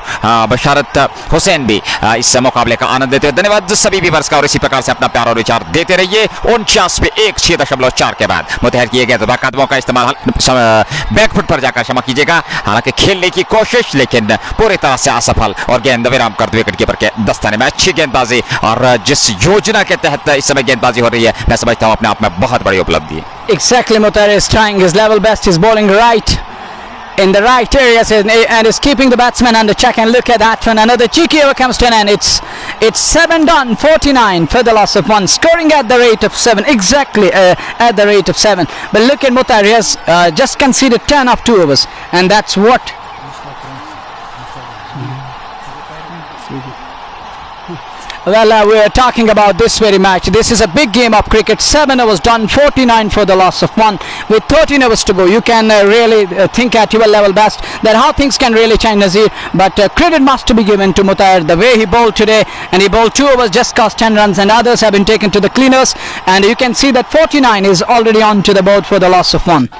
बशारत हुसैन भी इस मुकाबले का आनंद लेते हुए। धन्यवाद सभी व्यूअर्स का और इसी प्रकार से अपना प्यार और विचार देते रहिए। 49 पे 1.6.4 के बाद मुतहर किए गए तो कदमों का इस्तेमाल बैकफुट पर जाकर क्षमा कीजिएगा, हालांकि खेलने की कोशिश लेकिन पूरी तरह से असफल और गेंद विराम करते विकेट कीपर के दस्ताने में। अच्छी गेंदबाजी और जिस योजना के तहत इस समय गेंदबाजी हो रही है मैं समझता हूं अपने आप में बहुत बड़ी उपलब्धि है। Exactly, Mutahir is trying his level best. He's bowling right in the right areas and is keeping the batsman under check. And look at that one, another cheeky over comes to an end. It's 7 done, 49 for the loss of 1, scoring at the rate of 7, exactly at the rate of 7. But look at Mutahir, he has just conceded 10 of 2 overs, and that's what. Well, we're talking about this very match. This is a big game of cricket. 7 overs done, 49 for the loss of 1. With 13 overs to go, you can really think at your level best that how things can really change, Nazir. But credit must be given to Mutahir, the way he bowled today. And he bowled 2 overs, just cost 10 runs, and others have been taken to the cleaners. And you can see that 49 is already on to the board for the loss of 1.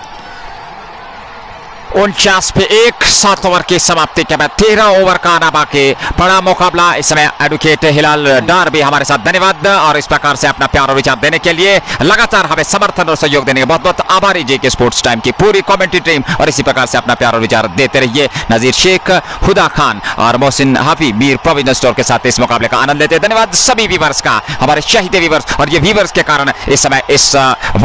49 पे 1, 7 over की समाप्ति के बाद 13 over का आना बाकी। बड़ा मुकाबला इस समय। एडवोकेट हिलाल डार भी हमारे साथ, धन्यवाद और इस प्रकार से अपना प्यार और विचार देने के लिए, लगातार हमें समर्थन और सहयोग देने के बहुत बहुत आभारी जेके स्पोर्ट्स टाइम की पूरी कमेंट्री टीम। और इसी प्रकार से अपना प्यार और विचार देते रहिए। नजीर शेख, हुदा खान और मोहसिन हाफी मीर प्रोविजन स्टोर के साथ इस मुकाबले का आनंद लेते। धन्यवाद सभी व्यूअर्स का, हमारे शहीदे व्यूअर्स, और ये व्यूअर्स के कारण इस समय इस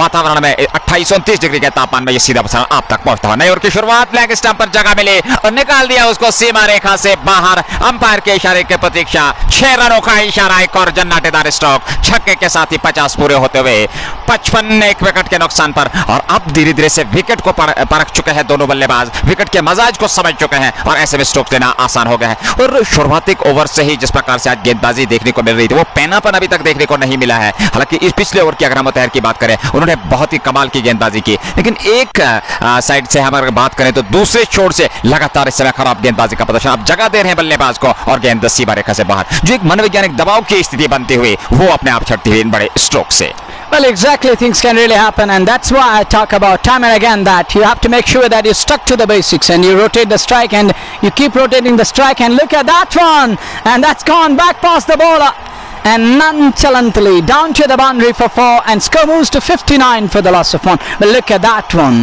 वातावरण में 28-29 डिग्री के तापमान में ये सीधा प्रसारण आप तक पहुंचता है। नई ओवर की शुरुआत, लेग स्टंप पर जगह मिली और निकाल दिया उसको सीमा रेखा से बाहर। अंपायर के इशारे की प्रतीक्षा, 6 रनों का इशारा, एक और जन्नाटेदार स्ट्रोक, छक्के के साथ ही 50 पूरे होते हुए 55, 1 विकेट के नुकसान पर। और अब धीरे धीरे से विकेट को परख चुके हैं दोनों बल्लेबाज, विकेट के मजाज को समझ चुके हैं और ऐसे में स्ट्रोक लेना आसान हो गया है। और शुरुआती ओवर से ही जिस प्रकार से आज गेंदबाजी देखने को मिल रही थी, वो पैनापन अभी तक देखने को नहीं मिला है। हालांकि इस पिछले ओवर की अगर हम मुतहर की बात करें, उन्होंने बहुत ही कमाल की गेंदबाजी की, लेकिन एक साइड से हम अगर बात करें तो दूसरे छोर से लगातार इस समय खराब गेंदबाजी का प्रदर्शन। अब जगह दे रहे हैं बल्लेबाज को और गेंद सीमा रेखा से बाहर, जो एक मनोवैज्ञानिक दबाव की स्थिति बनती हुई वो अपने आप छटती हुई इन बड़े स्ट्रोक से। Well, exactly, things can really happen, and that's why I talk about time and again that you have to make sure that you stuck to the basics and you rotate the strike and you keep rotating the strike. And look at that one, and that's gone back past the bowler and nonchalantly down to the boundary for 4, and score moves to 59 for the loss of 1. But look at that one,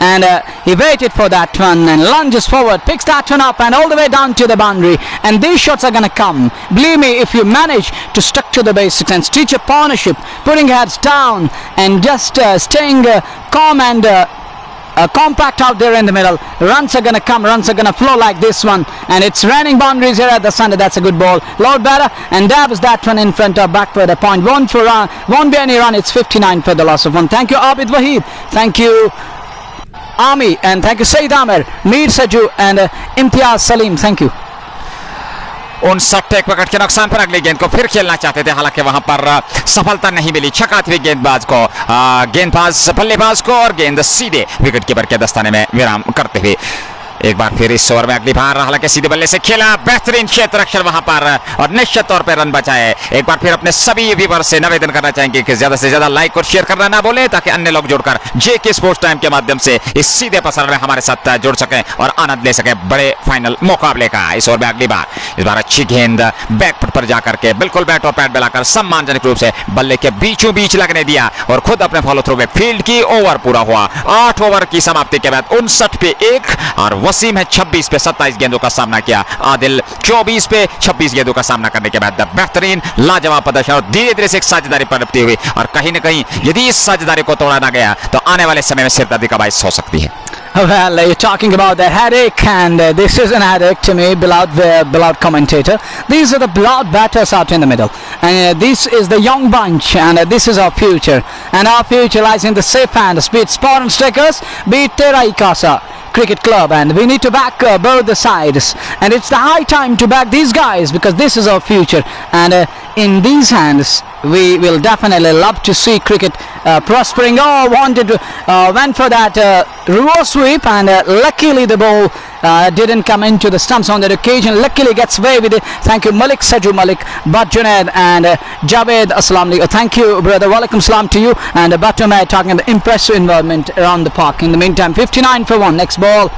and he waited for that one and lunges forward, picks that one up and all the way down to the boundary, and these shots are gonna come. Believe me, if you manage to stick to the basics and teach a partnership, putting heads down and just staying calm and compact out there in the middle, runs are gonna come, runs are gonna flow like this one, and it's running boundaries here at the center. That's a good ball, loud batter, and dabs that one in front of back for the point. One for run, won't be any run. It's 59 for the loss of one. Thank you Abid Wahid, thank you Ami, and thank you Saeed Amer, Mir Saju and Imtiaz Salim. Thank you. 59 एक wicket के नुकसान पर अगली गेंद को फिर खेलना चाहते थे, हालांकि वहां पर सफलता नहीं मिली। छक्का थी गेंदबाज को, गेंदबाज बल्लेबाज को, और गेंद सीधे विकेट कीपर के दस्ताने में विराम करते हुए। एक बार फिर इस ओवर में अगली बार हालांकि सीधे बल्ले से खेला, बेहतरीन क्षेत्र रक्षण वहां पर, और निश्चित तौर पर रन बचाए। एक बार फिर अपने सभी व्यूअर्स से निवेदन करना चाहेंगे कि ज्यादा से ज्यादा लाइक और शेयर करना ना भूलें, ताकि अन्य लोग जुड़कर जेके स्पोर्ट्स टाइम के माध्यम से इस सीधे प्रसारण में हमारे साथ जुड़ सकें और आनंद ले सकें बड़े फाइनल मुकाबले का। इस ओवर में अगली बार, इस बार अच्छी गेंद बैकफुट पर जाकर के बिल्कुल बैट और पैड मिलाकर सम्मानजनक रूप से बल्ले के बीचों बीच लगने दिया और खुद अपने फॉलो थ्रू में फील्ड की। ओवर पूरा हुआ। 8 ओवर की समाप्ति के बाद 59 पे 1 और वसीम है 26 पे 27 गेंदों का सामना किया। आदिल 24 पे 26 गेंदों का सामना करने के बाद बेहतरीन लाजवाब प्रदर्शन और धीरे धीरे से एक साझेदारी पनपती हुई, और कहीं ना कहीं यदि इस साझेदारी को तोड़ा ना गया तो आने वाले समय में सिरदर्दी का बाइस हो सकती है। Well, you're talking about the headache, and this is an headache to me, beloved commentator. These are the beloved batters out in the middle, and this is the young bunch, and this is our future, and our future lies in the safe hands, be it Spartan Strikers, be it Tera Ikasa Cricket Club, and we need to back both the sides, and it's the high time to back these guys because this is our future, and in these hands we will definitely love to see cricket prospering. Went for that reverse sweep, and luckily the ball didn't come into the stumps on that occasion. Luckily gets away with it. Thank you Malik, Saju Malik, Bat Junaid and Javed. Assalam alaikum. Thank you brother, walaikum salam to you, and Batumay talking about the impressive environment around the park. In the meantime, 59 for 1. Next ball,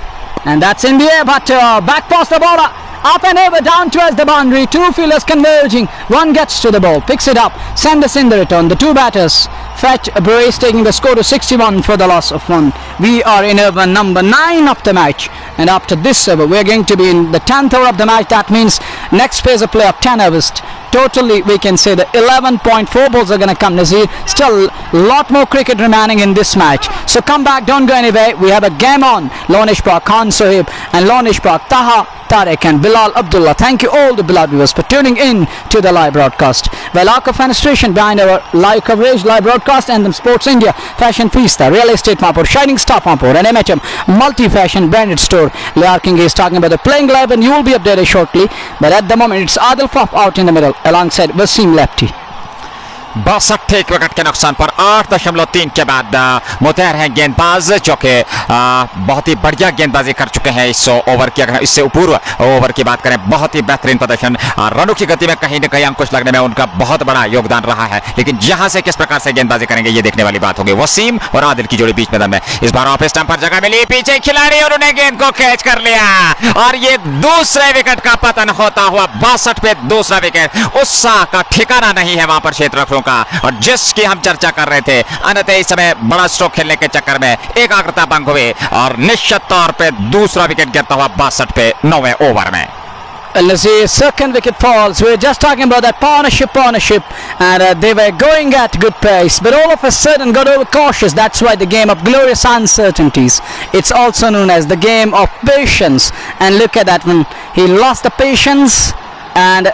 and that's in the air, but back past the bowler, up and over down towards the boundary. Two fielders converging. One gets to the ball, picks it up, send us in the return. The two batters fetch a brace, taking the score to 61 for the loss of 1. We are in over number 9 of the match, and after this over we are going to be in the 10th over of the match. That means next phase of play of 10 overs. Totally we can say the 11.4 balls are going to come, Nazir. Still a lot more cricket remaining in this match, so come back, don't go anywhere. We have a game on. Lonish Park, Khan Sohib and Lonish Park, Taha Tarek and Bilal Abdullah. Thank you all the Bilal viewers for tuning in to the live broadcast. Well, Arc of Administration behind our live coverage, live broadcast, and Sports India, Fashion Fiesta, Real Estate Mapur, Shining Star Mapur, and MHM Multi-Fashion Branded Store. Liar King is talking about the playing live, and you will be updated shortly. But at the moment, it's Adil Faf out in the middle alongside Wasim Lepti. 62 एक wicket के नुकसान पर 8.3 के बाद मुतहर हैं गेंदबाज, जो कि बहुत ही बढ़िया गेंदबाजी कर चुके हैं इस ओवर की। अगर इससे पूर्व ओवर की बात करें, बहुत ही बेहतरीन प्रदर्शन, रनों की गति में कहीं न कहीं अंकुश लगने में उनका बहुत बड़ा योगदान रहा है, लेकिन यहां से किस प्रकार से गेंदबाजी करेंगे ये देखने वाली बात होगी। वसीम और आदिल की जोड़ी बीच मैदान में, इस बार ऑफ स्टंप पर जगह मिली, पीछे खिलाड़ी और उन्हें गेंद को कैच कर लिया, और ये दूसरे विकेट का पतन होता हुआ 62 पे दूसरा विकेट। उत्साह का ठिकाना नहीं है वहां पर क्षेत्ररक्षकों का, और जिसकी हम चर्चा कर रहे थे। अन्यथा इस समय बड़ा स्ट्रोक खेलने के चक्कर में एकाग्रता भंग हुई और निश्चित तौर पे दूसरा विकेट गिरता हुआ 62 पे 9वें ओवर में। Let's see, second wicket falls. We were just talking about that partnership, and they were going at good pace, but all of a sudden got overcautious. That's why the game of glorious uncertainties. It's also known as the game of patience. And look at that one. He lost the patience and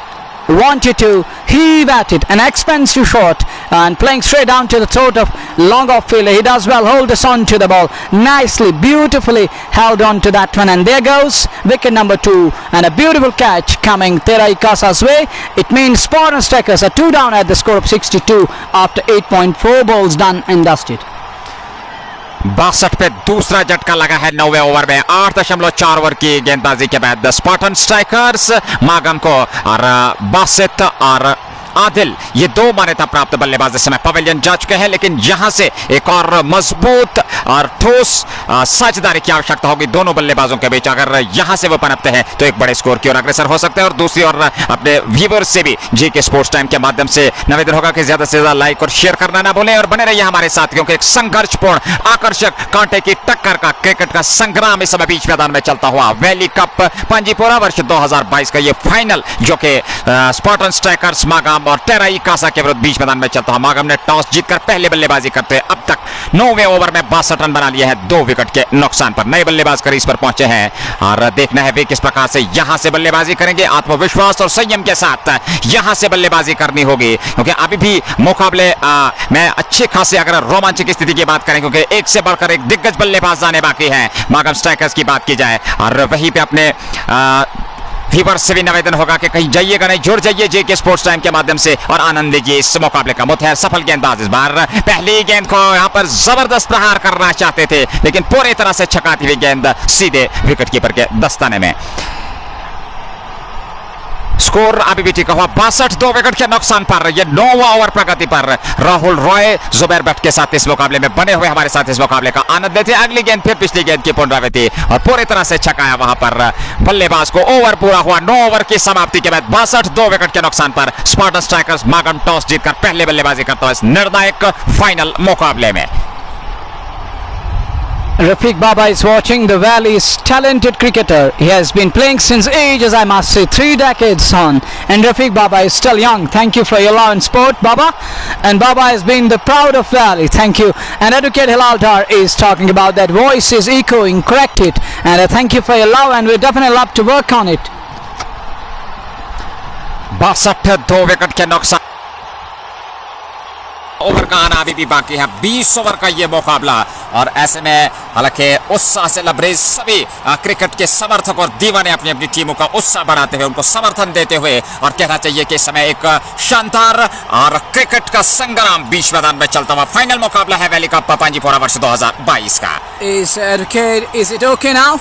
wanted to heave at it, an expensive shot, and playing straight down to the throat of long off fielder. He does well, hold us on to the ball nicely, beautifully held on to that one, and there goes wicket number 2, and a beautiful catch coming Tera Ikasa's way. It means Spartan Strikers are 2 down at the score of 62 after 8.4 balls done and dusted. 62 पे दूसरा झटका लगा है 9वें over में। 8.4 over की गेंदबाजी के बाद स्पार्टन स्ट्राइकर्स मागम को और बासित और आदिल, ये 2 मान्यता प्राप्त बल्लेबाज इस समय पवेलियन जा चुके हैं, लेकिन यहां से एक और मजबूत और ठोस साझेदारी की आवश्यकता होगी दोनों बल्लेबाजों के बीच। अगर यहां से वो पनपते हैं तो एक बड़े स्कोर की ओर अग्रसर हो सकते हैं। और दूसरी ओर अपने व्यूअर्स से भी जी के स्पोर्ट्स टाइम के माध्यम से निवेदन होगा कि ज्यादा से ज्यादा लाइक और शेयर करना ना भूलें और बने रहिए हमारे साथ, क्योंकि एक संघर्षपूर्ण आकर्षक कांटे की टक्कर का क्रिकेट का संग्राम इस समय बीच मैदान में चलता हुआ वैली कप पंजीपोरा वर्ष 2022 का ये फाइनल जो कि स्पार्टन स्ट्राइकर्स मागाम और टेराई कासा के विरुद्ध बीच मैदान में चलता हुआ। मागाम ने टॉस जीतकर पहले बल्लेबाजी करते हुए अब तक 9वें ओवर में 62 रन बना लिए हैं 2 विकेट के नुकसान पर। नए बल्लेबाज क्रीज पर पहुंचे हैं और देखना है वे किस प्रकार से यहां से बल्लेबाजी करेंगे। आत्मविश्वास और संयम के साथ यहां से बल्लेबाजी करनी होगी, क्योंकि अभी भी मुकाबले में अच्छे खासे अगर रोमांचक स्थिति की बात करें, क्योंकि एक से बढ़कर एक दिग्गज बल्लेबाज आने बाकी हैं। मागाम स्ट्राइकर्स की बात की जाए और वहीं पे अपने व्यूअर्स से भी निवेदन होगा कि कहीं जाइएगा नहीं, जुड़ जाइए जे के स्पोर्ट्स टाइम के माध्यम से और आनंद लीजिए इस मुकाबले का। मुतहर सफल गेंदबाज इस बार पहली गेंद को यहां पर जबरदस्त प्रहार करना चाहते थे, लेकिन पूरी तरह से छकाती हुई गेंद सीधे विकेट कीपर के दस्ताने में। स्कोर अभी भी टिका हुआ 62 2 विकेट के नुकसान पर। यह 9वां ओवर प्रगति पर राहुल रॉय जुबैर भट्ट के साथ इस मुकाबले में बने हुए हमारे साथ इस मुकाबले का आनंद लेते। अगली गेंद फिर पिछली गेंद की पुनरावृत्ति और पूरी तरह से छकाया वहां पर बल्लेबाज को। ओवर पूरा हुआ 9 ओवर की समाप्ति के बाद 62 2 विकेट के नुकसान पर स्पार्टन स्ट्राइकर्स मागम टॉस जीतकर पहले बल्लेबाजी करता है इस निर्णायक फाइनल मुकाबले में। Rafiq Baba is watching. The Valley's talented cricketer. He has been playing since ages, I must say, 3 decades on. And Rafiq Baba is still young. Thank you for your love and support, Baba. And Baba has been the proud of Valley. Thank you. And Advocate Hilal Dar is talking about that voice is echoing. Correct it. And thank you for your love, and we definitely love to work on it. 62 2 wicket के नुकसान। Over का आना अभी भी बाकी है, 20 over का ये मुकाबला। और ऐसे में हालांकि उत्साह से लबरेज सभी क्रिकेट के समर्थक और दीवाने अपनी अपनी टीमों का उत्साह बढ़ाते हुए उनको समर्थन देते हुए, और कहना चाहिए कि इस समय एक शानदार और क्रिकेट का संग्राम बीच मैदान में चलता हुआ फाइनल मुकाबला है वैली कप पंजीपोरा वर्ष 2022 का। Is it okay now?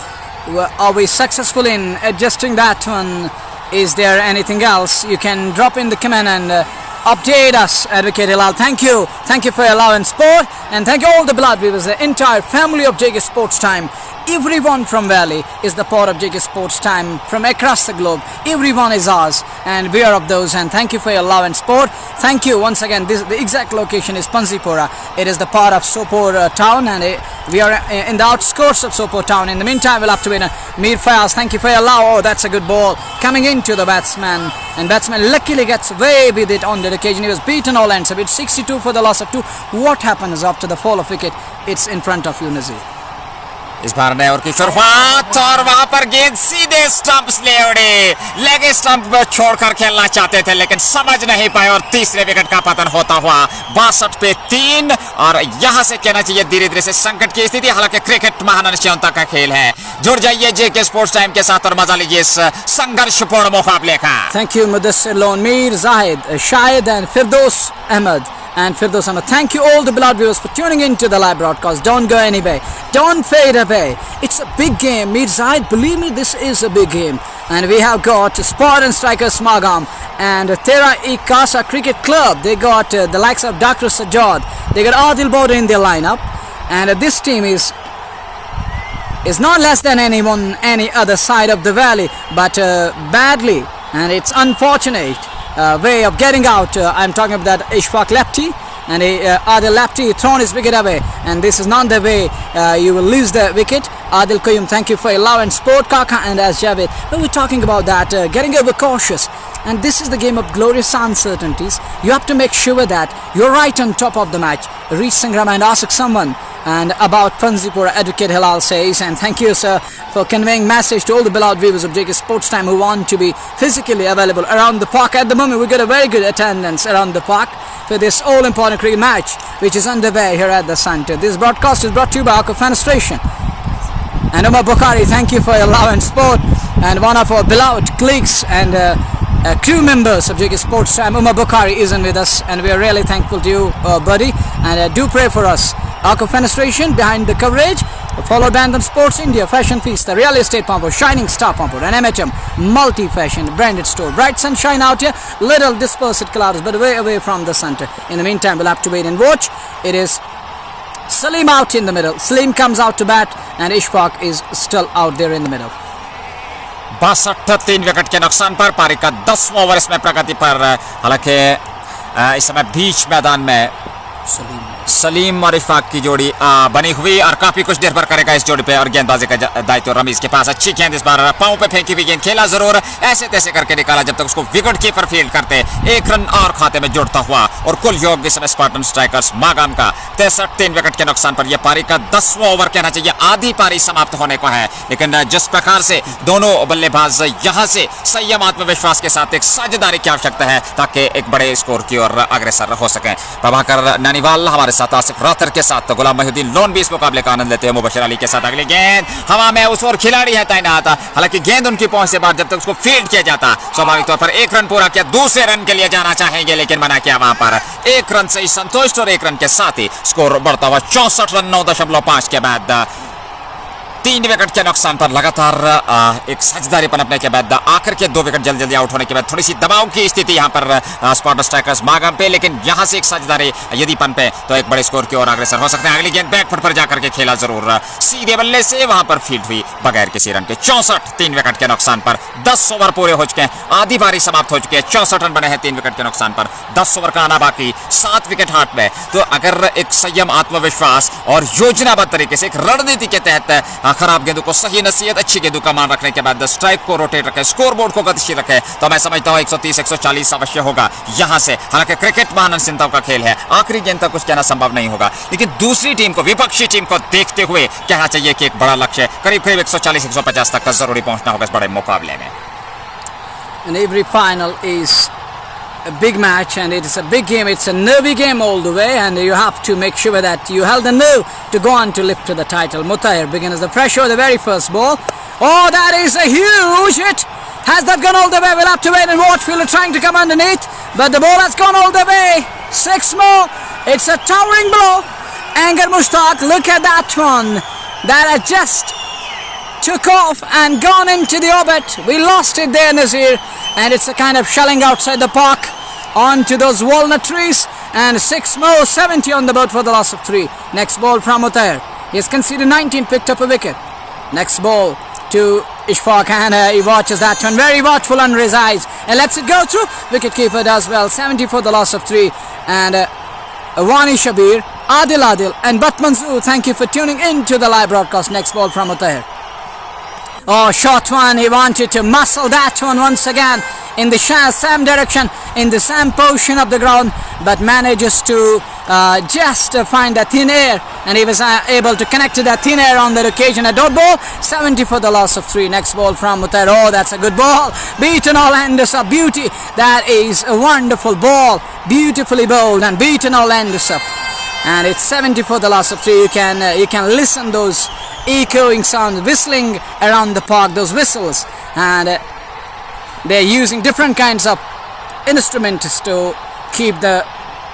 Are we successful in adjusting that one? Is there anything else? You can drop in the comment and update us, Advocate Hilal. Thank you for your love and support, and thank you all the blood viewers, the entire family of JK Sports Time. Everyone from Valley is the part of JK Sports Time from across the globe. Everyone is ours, and we are of those. And thank you for your love and support. Thank you once again. The exact location is Panjipora. It is the part of Sopore town, and we are in the outskirts of Sopore town. In the meantime, we'll have to win Mir Fayaz. Thank you for your love. Oh, that's a good ball coming into the batsman, and batsman luckily gets away with it on the occasion. He was beaten all ends. It's 62 for the loss of 2. What happens after the fall of wicket? It's in front of you, Nazir. इस बार नए over की शुरुआत और वहां पर गेंद सीधे stumps ले उड़ी। लेग स्टंप छोड़कर खेलना चाहते थे लेकिन समझ नहीं पाए और तीसरे विकेट का पतन होता हुआ 62 पे 3। और यहां से कहना चाहिए धीरे धीरे से संकट की स्थिति। हालांकि क्रिकेट महानिश्चयता का खेल है। जुड़ जाइए जेके स्पोर्ट्स टाइम के साथ और मजा लीजिए इस संघर्षपूर्ण मुकाबले का। Thank you Mudassir Lone, Mir, Zahid, Shahid and Firdaus Ahmed. And Firdaus Ahmed, thank you all the blood viewers for tuning into the live broadcast. Don't go anywhere, don't fade away. It's a big game, Mir Zahid, believe me, this is a big game. And we have got Spartan strikers Magam and Tera Ikasa Cricket Club. They got the likes of Dr. Sajjad, they got Adil Bowder in their lineup, and this team is not less than any other side of the valley, but badly, and it's unfortunate way of getting out. I'm talking about that Ishfaq Lepti, and Adil Lepti thrown his wicket away, and this is not the way you will lose the wicket. Adil Qayyum, thank you for your love and support, Kaka, and as Javed. But we're talking about that getting overcautious, and this is the game of glorious uncertainties. You have to make sure that you're right on top of the match. Reach Sangram and ask someone and about Panjipora, Advocate Hilal says. And thank you, sir, for conveying message to all the beloved viewers of JK Sports Time who want to be physically available around the park. At the moment, we got a very good attendance around the park for this all-important cricket match, which is underway here at the centre. This broadcast is brought to you by Akko Fan Station. And Umar Bukhari, thank you for your love and support, and one of our beloved colleagues and crew members of JK Sports Time, Umar Bukhari, isn't with us, and we are really thankful to you, buddy, and do pray for us. Akko Fan Station behind the coverage, followed by Anthem Sports India, Fashion Feast, the Real Estate Pumper, Shining Star Pumper, and MHM Multi-Fashion branded store. Bright sunshine out here, little dispersed clouds, but way away from the centre. In the meantime, we'll have to wait and watch. It is Salim out in the middle. Salim comes out to bat and Ishfaq is still out there in the middle. 62 3 wicket के नुकसान पर पारी का 10वां over इसमें प्रगति पर। हालांकि इस समय बीच मैदान में सलीम और इशफाक की जोड़ी बनी हुई और काफी कुछ निर्भर करेगा इस जोड़ी पे। और गेंदबाजी का दायित्व रमीज के पास। अच्छी गेंद इस बार पांव पे फेंकी हुई गेंद, खेला जरूर ऐसे तैसे करके निकाला जब तक उसको विकेट कीपर फील्ड करते। 1 रन और खाते में जुड़ता हुआ और कुल योग इस समय स्पार्टन स्ट्राइकर्स मागाम का 63 3 विकेट के नुकसान पर। यह पारी का 10वां ओवर कहना चाहिए, आधी पारी समाप्त होने को है। लेकिन जिस प्रकार से दोनों बल्लेबाज यहां से संयम आत्मविश्वास के साथ एक साझेदारी की आवश्यकता है ताकि एक बड़े स्कोर की ओर अग्रसर हो सके। प्रभाकर नानीवाल हमारे साथ, आसिफ रातर के साथ, तो गुलाम मोहिउद्दीन लोन भी इस मुकाबले का आनंद लेते हैं मुबशर अली के साथ। अगली गेंद हवा में, उस ओर खिलाड़ी है तैनात। हालांकि गेंद उनकी पहुंच से बाहर जब तक उसको फील्ड किया जाता, स्वाभाविक तौर पर 1 रन पूरा किया, दूसरे रन के लिए जाना चाहेंगे लेकिन मना किया वहां पर। 1 रन से ही संतुष्ट और 1 रन के साथ ही स्कोर बढ़ता हुआ 64 रन 9.5 के बाद 3 विकेट के नुकसान पर। लगातार एक साझेदारी पनपने के बाद आखिर के 2 विकेट जल्दी जल्दी आउट होने के बाद थोड़ी सी दबाव की स्थिति यहां पर स्पार्टन स्ट्राइकर्स मागाम पे, लेकिन यहां से एक साझेदारी यदि पनपे तो एक बड़े स्कोर की ओर अग्रसर हो सकते हैं। अगली गेंद बैकफुट पर जाकर के खेला जरूर, सीधे बल्ले से वहां पर फील्ड हुई बगैर किसी रन के। 64 3 विकेट के नुकसान पर 10 ओवर पूरे हो चुके हैं, आधी पारी समाप्त हो चुकी है। 64 रन बने हैं 3 विकेट के नुकसान पर, 10 ओवर का आना बाकी, 7 विकेट हाथ में। तो अगर एक संयम आत्मविश्वास और योजनाबद्ध तरीके से एक रणनीति के तहत खराब गेंदों को सही नसीहत, अच्छी गेंदों का मान रखने के बाद स्ट्राइक को रोटेट रखे, स्कोरबोर्ड को गतिशील रखे, तो मैं समझता हूं 130-140 अवश्य होगा यहां से। हालांकि क्रिकेट महानसिंताओं का खेल है, आखिरी गेंद तक कुछ कहना संभव नहीं होगा, लेकिन दूसरी टीम को, विपक्षी टीम को देखते हुए कहना चाहिए कि एक बड़ा लक्ष्य करीब करीब 140-150 तक का जरूरी पहुंचना होगा इस बड़े मुकाबले में। And every final is a big match and it is a big game. It's a nervy game all the way and you have to make sure that you held the nerve to go on to lift to the title. Mutahir begins the pressure, the very first ball. Oh, that is a huge hit. Has that gone all the way? We'll have to wait and watch. Fielder trying to come underneath, but the ball has gone all the way. 6 more. It's a towering blow. Anger Mushtaq, look at that one. That had just took off and gone into the orbit. We lost it there, Nazir, and it's a kind of shelling outside the park onto those walnut trees, and 6 more, 70 on the board for the loss of 3. Next ball from Mutahir. He has conceded 19, picked up a wicket. Next ball to Ishfaq, and he watches that one, very watchful under his eyes, and lets it go through. Wicket keeper does well. 70 for the loss of 3, and Wani Shabir, Adil, and Batmanzu, thank you for tuning in to the live broadcast. Next ball from Mutahir. Oh, short one, he wanted to muscle that one once again in the same direction, in the same portion of the ground, but manages to just find the thin air, and he was able to connect to that thin air on that occasion. A dot ball, 70 for the loss of 3. Next ball from Mutahir. Oh, that's a good ball. Beaten all enders up. Beauty. That is a wonderful ball. Beautifully bowled and beaten all enders up. And it's 70 for the loss of 3. You can listen those echoing sounds, whistling around the park, those whistles, and they're using different kinds of instruments to keep the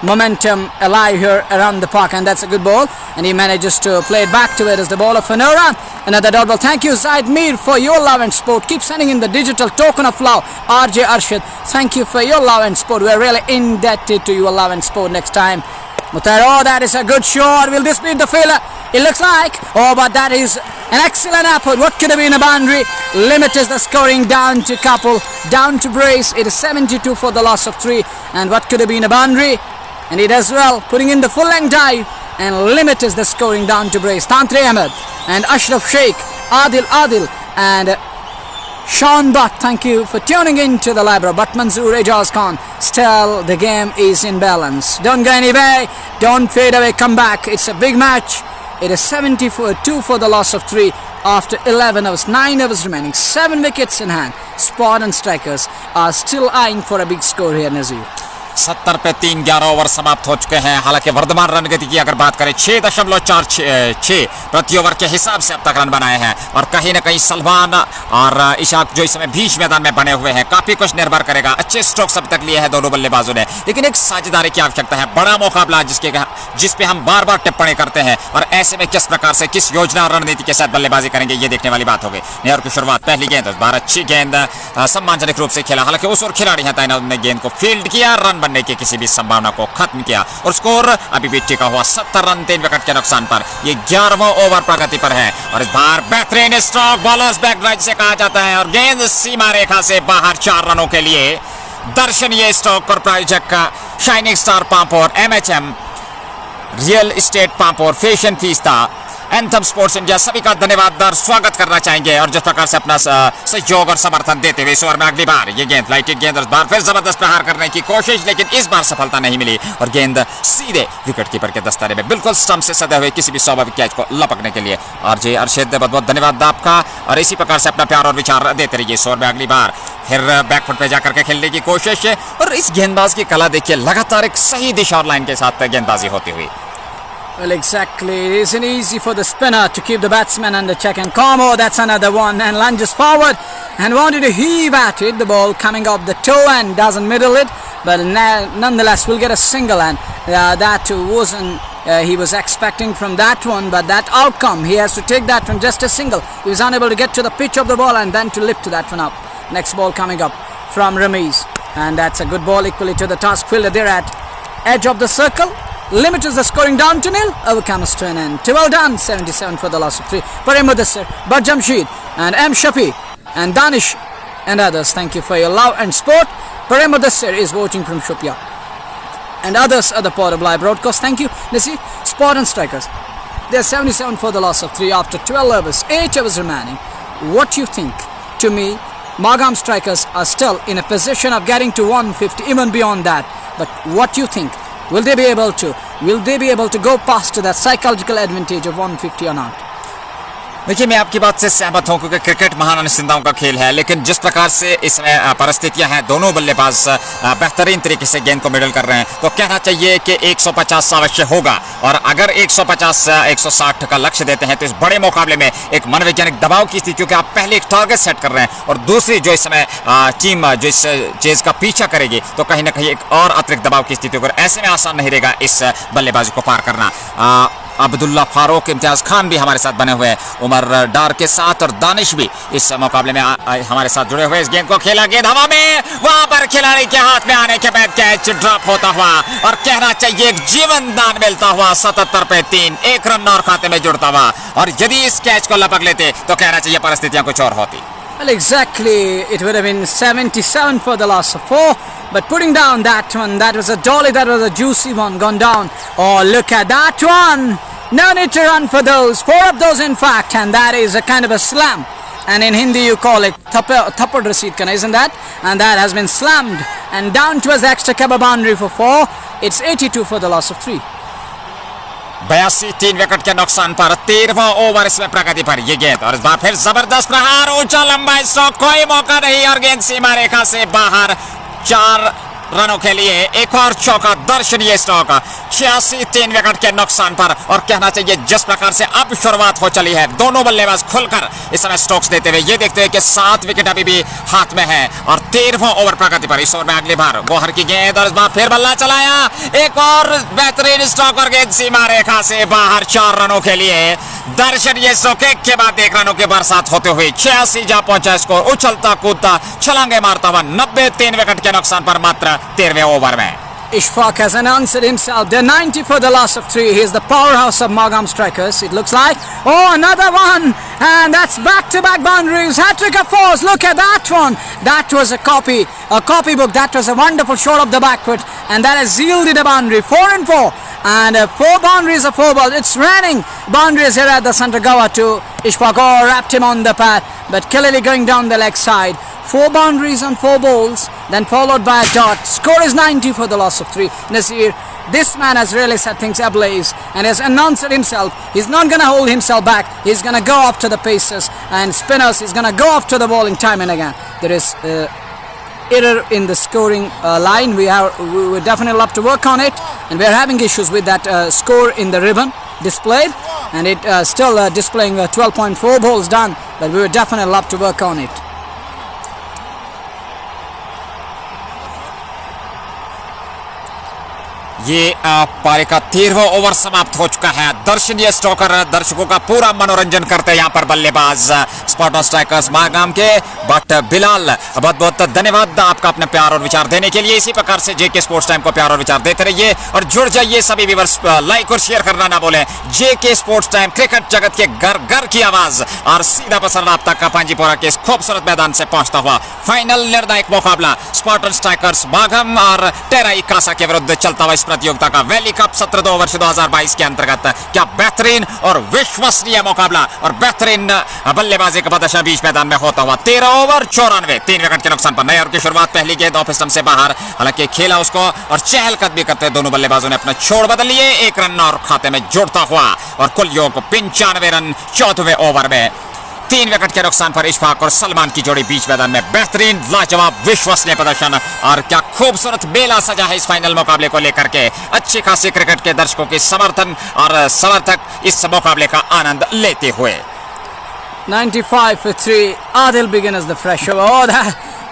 momentum alive here around the park. And that's a good ball, and he manages to play it back to it as the ball of Fanora. Another dot ball. Thank you, Zaid Mir, for your love and support. Keep sending in the digital token of love. RJ Arshid, thank you for your love and support. We're really indebted to your love and support. Next time Mutahir, oh, that is a good shot. Will this beat the fielder? It looks like. Oh, but that is an excellent output. What could have been a boundary? Limits the scoring down to couple, down to brace. It is 72 for the loss of 3. And what could have been a boundary? And he does well, putting in the full length dive and limits the scoring down to brace. Tantri Ahmed and Ashraf Sheikh, Adil, and Sean Butt, thank you for tuning in to the library. But Manzoor Ejaz Khan, still the game is in balance. Don't go anywhere, don't fade away, come back. It's a big match. It is 72 for the loss of 3 after 11 hours, 9 hours remaining, 7 wickets in hand. Spartan strikers are still eyeing for a big score here, Nazir. 70 पे 3 11 over समाप्त हो चुके हैं। हालांकि वर्तमान run गति की अगर बात करें 6.46 प्रति ओवर के हिसाब से अब तक रन बनाए हैं, और कहीं ना कहीं सलमान और इशाक जो इस समय बीच मैदान में बने हुए हैं, काफी कुछ निर्भर करेगा। अच्छे स्ट्रोक्स अब तक लिए हैं दोनों बल्लेबाजों ने, लेकिन एक साझेदारी की आवश्यकता है। बड़ा मुकाबला जिस पे हम बार बार टिप्पणी करते हैं, और ऐसे में किस प्रकार से, किस योजना और रणनीति के साथ बल्लेबाजी करेंगे, ये देखने वाली बात होगी। न्यूयॉर्क की शुरुआत, पहली गेंद, इस बार अच्छी गेंद सम्मानजनक रूप से खेला। हालांकि उस और खिलाड़ी हैं तैनात, उन्होंने गेंद को फील्ड किया, रन बनने की किसी भी संभावना को खत्म किया और स्कोर अभी भी टिका हुआ 70 रन 3 विकेट के नुकसान पर। ये 11वां ओवर प्रगति पर है और इस बार बेहतरीन स्ट्रोक बॉलर्स बैक ड्राइव से कहा जाता है और गेंद सीमा रेखा से बाहर 4 रनों के लिए। दर्शनीय स्ट्रोक और प्रायोजक का shining star Pampore, MHM real estate Pampore, fashion fiesta, anthem sports India सभी का धन्यवाद और स्वागत करना चाहेंगे और जिस प्रकार से अपना सहयोग और समर्थन देते हुए इस ओवर में अगली बार ये गेंद लाइटेड गेंद और इस बार फिर जबरदस्त प्रहार करने की कोशिश, लेकिन इस बार सफलता नहीं मिली और गेंद सीधे विकेट कीपर के दस्ताने में बिल्कुल स्टंप से सदे हुए किसी भी स्वाभाविक कैच को लपकने के लिए। आरजे अर्शद बहुत बहुत धन्यवाद आपका और इसी प्रकार से अपना प्यार और विचार देते रहिए। इस ओवर में अगली बार फिर बैकफुट पे जाकर के खेलने की कोशिश और इस गेंदबाज की कला देखिए, लगातार एक सही दिशा और लाइन के साथ गेंदबाजी होती हुई। Well, exactly. It isn't easy for the spinner to keep the batsman under check. And Como, that's another one, and lunges forward and wanted to heave at it. The ball coming off the toe and doesn't middle it, but nonetheless will get a single. And that wasn't he was expecting from that one, but that outcome he has to take that one just a single. He was unable to get to the pitch of the ball and then to lift that one up. Next ball coming up from Ramiz, and that's a good ball equally to the task fielder there at edge of the circle. Limits the scoring down to nil. Over comes to an end. Well done. 77 for the loss of 3. Parim Mudassir, Bud Jamshed and M. Shafi and Danish and others. Thank you for your love and support. Parim Mudassir is watching from Shopia. And others are the Portable Live broadcast. Thank you. Let's see. Spartan strikers. They are 77 for the loss of 3 after 12 overs. 8 overs remaining. What do you think? To me, Magam strikers are still in a position of getting to 150, even beyond that. But what do you think? Will they be able to go past to that psychological advantage of 150 or not? देखिए, मैं आपकी बात से सहमत हूं क्योंकि cricket महान अनिश्चितताओं का खेल है, लेकिन जिस प्रकार से इसमें परिस्थितियां हैं, दोनों बल्लेबाज बेहतरीन तरीके से गेंद को मिडल कर रहे हैं, तो कहना चाहिए कि 150 अवश्य होगा और अगर 150 160 का लक्ष्य देते हैं तो इस बड़े मुकाबले में एक मनोवैज्ञानिक दबाव की स्थिति, क्योंकि आप पहले एक टारगेट सेट कर रहे हैं और दूसरी जो इस समय टीम जो इस चेज का पीछा करेगी तो कहीं ना कहीं एक और अतिरिक्त दबाव की स्थिति होगी। ऐसे में आसान नहीं रहेगा इस बल्लेबाजी को पार करना। अब्दुल्ला फारूक, इम्तियाज खान भी हमारे साथ बने हुए हैं, उमर डार के साथ और दानिश भी इस मुकाबले में हमारे साथ जुड़े हुए। इस गेंद को खेला, गेंद हवा में, वहां पर खिलाड़ी के हाथ में आने के बाद कैच ड्रॉप होता हुआ और कहना चाहिए एक जीवन दान मिलता हुआ 77 पे 3, 1 रन और खाते में जुड़ता हुआ। और यदि इस कैच को लपक लेते तो कहना चाहिए परिस्थितियां कुछ और होती। Well, exactly. It would have been 77 for the loss of 4. But putting down that one, that was a dolly, that was a juicy one, gone down. Oh, look at that one. No need to run for those. 4 of those, in fact. And that is a kind of a slam. And in Hindi, you call it thappad raseed kana, isn't that? And that has been slammed. And down towards the extra cover boundary for 4. It's 82 for the loss of 3. 82 3 wicket के नुकसान पर 13वां over इसमें प्रगति पर ये गेंद और इस बार फिर जबरदस्त प्रहार, ऊंचा लंबा स्ट्रोक, कोई मौका नहीं और गेंद सीमा रेखा से बाहर। 4 रनों के लिए एक और चौका, दर्शनीय स्ट्रोक। 86 3 विकेट के नुकसान पर और कहना चाहिए जिस प्रकार से अब शुरुआत हो चली है, दोनों बल्लेबाज खुलकर इस समय स्ट्रोक्स देते हुए ये देखते हुए कि 7 विकेट अभी भी हाथ में है और 13वां ओवर प्रगति पर। इस ओवर में अगली बार गोहर की गेंद और इस बार फिर बल्ला चलाया, एक और बेहतरीन स्ट्रोक और गेंद सीमा रेखा से बाहर। 4 रनों के लिए दर्शनीय स्ट्रोक, एक के बाद 1 रनों की बरसात होते हुए 86 जा पहुंचा स्कोर, उछलता कूदता छलांगे मारता हुआ 90 3 विकेट के नुकसान पर मात्र 13वें ओवर में। Ishfaq has announced himself. They're 90 for the loss of 3. He is the powerhouse of Magam strikers, it looks like. Oh, another one. And that's back-to-back boundaries. Hat-trick of 4s. Look at that one. That was a copybook. That was a wonderful shot of the back foot. And that has yielded a boundary. 4 and 4. And 4 boundaries of 4 balls. It's raining boundaries here at the center Goa to Ishfaq. Oh, wrapped him on the pad. But Kilili going down the leg side. 4 boundaries on 4 balls, then followed by a dot. Score is 90 for the loss of 3. Nasir, this man has really set things ablaze and has announced it himself. He's not going to hold himself back. He's going to go up to the pacers and spinners. He's going to go up to the bowling time and again. There is error in the scoring line. We would definitely love to work on it, and we are having issues with that score in the ribbon displayed, and it still displaying 12.4 balls done, but we would definitely love to work on it. ये पारी का 13वां over समाप्त हो चुका है। दर्शनीय स्ट्रोकर दर्शकों का पूरा मनोरंजन करते हैं यहाँ पर बल्लेबाज स्पार्टन स्ट्राइकर्स मागाम के। बट बिलाल, बहुत बहुत धन्यवाद आपका अपने प्यार और विचार देने के लिए। इसी प्रकार से जेके स्पोर्ट्स टाइम को प्यार और विचार देते रहिए और जुड़ जाइए सभी व्यूअर्स। लाइक और शेयर करना ना भूलें। जेके स्पोर्ट्स टाइम, क्रिकेट जगत के घर घर की आवाज और सीधा प्रसारण आप तक का पांजीपोरा के इस खूबसूरत मैदान से पहुंचता हुआ फाइनल निर्णायक मुकाबला स्पार्टन स्ट्राइकर्स मागम और टेराई कासा के विरुद्ध चलता हुआ इस प्रतियोगिता का वैली कप सत्र 2 वर्ष 2022 के अंतर्गत क्या बेहतरीन और विश्वसनीय मुकाबला और बेहतरीन बल्लेबाजी का प्रदर्शन बीच मैदान में होता हुआ। 13 ओवर 94, 3 विकेट के नुकसान पर नए ओवर की शुरुआत, पहली गेंद ऑफ स्टंप से बाहर, हालांकि खेला उसको और चहलकदमी करते दोनों बल्लेबाजों ने अपना छोड़ बदल लिए। 1 रन और खाते में जोड़ता हुआ और कुल योग 95 रन 14वें ओवर में। 3 विकेट के नुकसान पर इशफाक और सलमान की जोड़ी बीच मैदान में बेहतरीन लाजवाब विश्वसनीय प्रदर्शन और क्या खूबसूरत मेला सजा है इस फाइनल मुकाबले को लेकर के। अच्छी खासी क्रिकेट के दर्शकों के समर्थन और समर्थक इस मुकाबले का आनंद लेते हुए। 95 for 3. Adil begins the fresh over.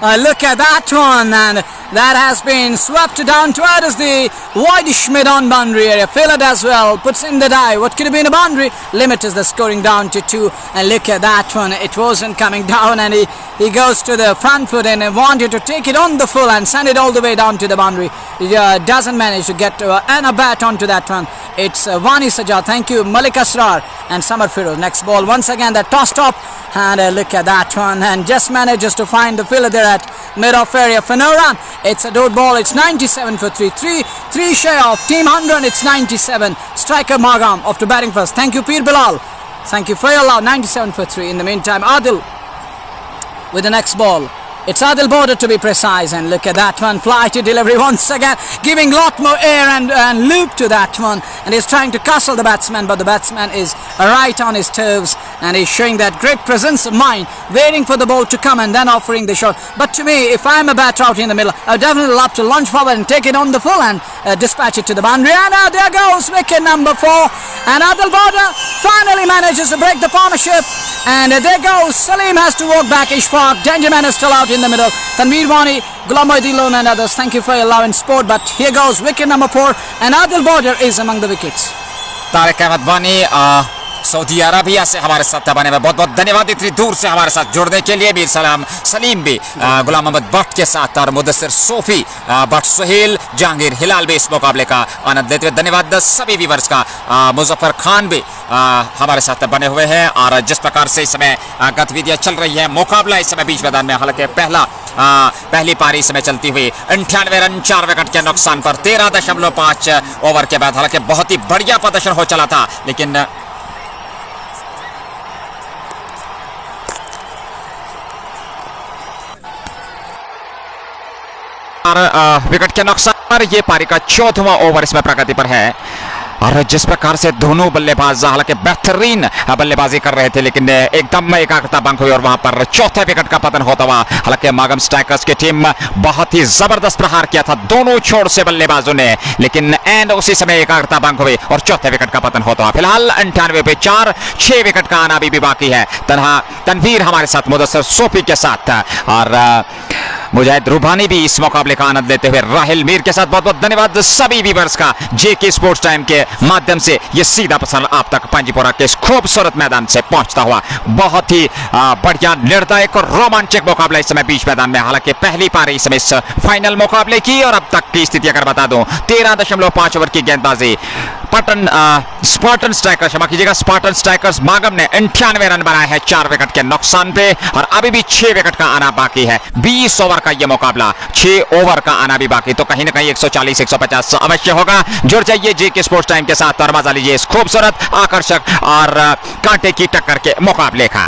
Oh, look at that one, and that has been swept down towards the wideish mid-on boundary area. Field as well, puts in the dive. What could have been a boundary? Limit is the scoring down to 2, and look at that one. It wasn't coming down, and he goes to the front foot and wanted to take it on the full and send it all the way down to the boundary. He doesn't manage to get and a bat onto that one. It's Wani Sajjad. Thank you, Malik Asrar and Samar Firoz. Next ball, once again that tossed up, and look at that one, and just manages to find the fielder there at mid-off area for no run. It's a dot ball. It's 97 for 3. 3 shy of team 100. It's 97. Striker Magam off to batting first. Thank you, Peer Bilal. Thank you for your love. 97 for 3. In the meantime, Adil with the next ball. It's Adil Border to be precise, and look at that one, fly to delivery once again, giving lot more air and loop to that one, and he's trying to castle the batsman, but the batsman is right on his toes, and he's showing that great presence of mind, waiting for the ball to come and then offering the shot. But to me, if I'm a batter out in the middle, I would definitely love to launch forward and take it on the full and dispatch it to the boundary. And now there goes wicket number 4, and Adil Border finally manages to break the partnership, and there goes Salim, has to walk back. Ishfaq, Dangerman is still out in the middle. Tanveer Wani, Ghulam Moideen and others, thank you for your love and support. But here goes wicket number 4, and Adil Border is among the wickets. Tariq Ahmad वानी Saudi Arabia से हमारे साथ बने हुए, बहुत बहुत धन्यवाद इतनी दूर से हमारे साथ जुड़ने के लिए। मीर सलाम सलीम भी गुलाम अहमद भट्ट के साथ और मुदस्सिर सोफी भट्ट, सुहेल जहांगीर हिलाल भी इस मुकाबले का आनंद लेते हुए धन्यवाद सभी व्यूअर्स का। मुजफ्फर खान भी हमारे साथ बने हुए हैं और जिस प्रकार से इस समय गतिविधियां चल रही है, मुकाबला इस समय बीच मैदान में, हालांकि पहली पारी इस समय चलती हुई 98 रन 4 विकेट के नुकसान पर 13.5 ओवर के बाद, हालांकि बहुत ही बढ़िया प्रदर्शन हो चला था, लेकिन विकेट के नुकसान पर यह पारी का 4वां ओवर इसमें प्रगति पर है। और जिस प्रकार से दोनों बल्लेबाज हालांकि बेहतरीन बल्लेबाजी कर रहे थे, लेकिन एकदम एकाग्रता भंग हुई और वहां पर चौथे विकेट का पतन होता हुआ। हालांकि मागम स्ट्राइकर्स की टीम बहुत ही जबरदस्त प्रहार किया था दोनों छोर से बल्लेबाजों ने, लेकिन एंड उसी समय एकाग्रता भंग हुई और चौथे विकेट का पतन होता हुआ। फिलहाल 98 पे 4, 6 विकेट का आना भी बाकी है। तनवीर हमारे साथ मुदस्सिर सोफी के साथ और मुजाहिद रूबानी भी इस मुकाबले का आनंद लेते हुए। राहिल मीर के साथ बहुत बहुत धन्यवाद सभी व्यूअर्स का। जेके स्पोर्ट्स टाइम के माध्यम से ये सीधा प्रसारण आप तक पांजीपोरा के इस खूबसूरत मैदान से पहुंचता हुआ। बहुत ही बढ़िया निर्णायक और रोमांचक मुकाबला इस समय बीच मैदान में, हालांकि पहली पारी इस समय इस फाइनल मुकाबले की और अब तक की स्थिति अगर बता दूं, 13.5 ओवर की गेंदबाजी स्पार्टन स्ट्राइकर्स, क्षमा कीजिएगा, स्पार्टन स्ट्राइकर्स मागम ने 98 रन बनाए हैं 4 विकेट के नुकसान पे और अभी भी 6 विकेट का आना बाकी है। 20 ओवर का यह मुकाबला, 6 ओवर का आना भी बाकी, तो कहीं ना कहीं 140-150 अवश्य होगा। जुड़ जाइए जेके स्पोर्ट्स टाइम के साथ और मजा लीजिए इस खूबसूरत, आकर्षक और कांटे की टक्कर के मुकाबले का।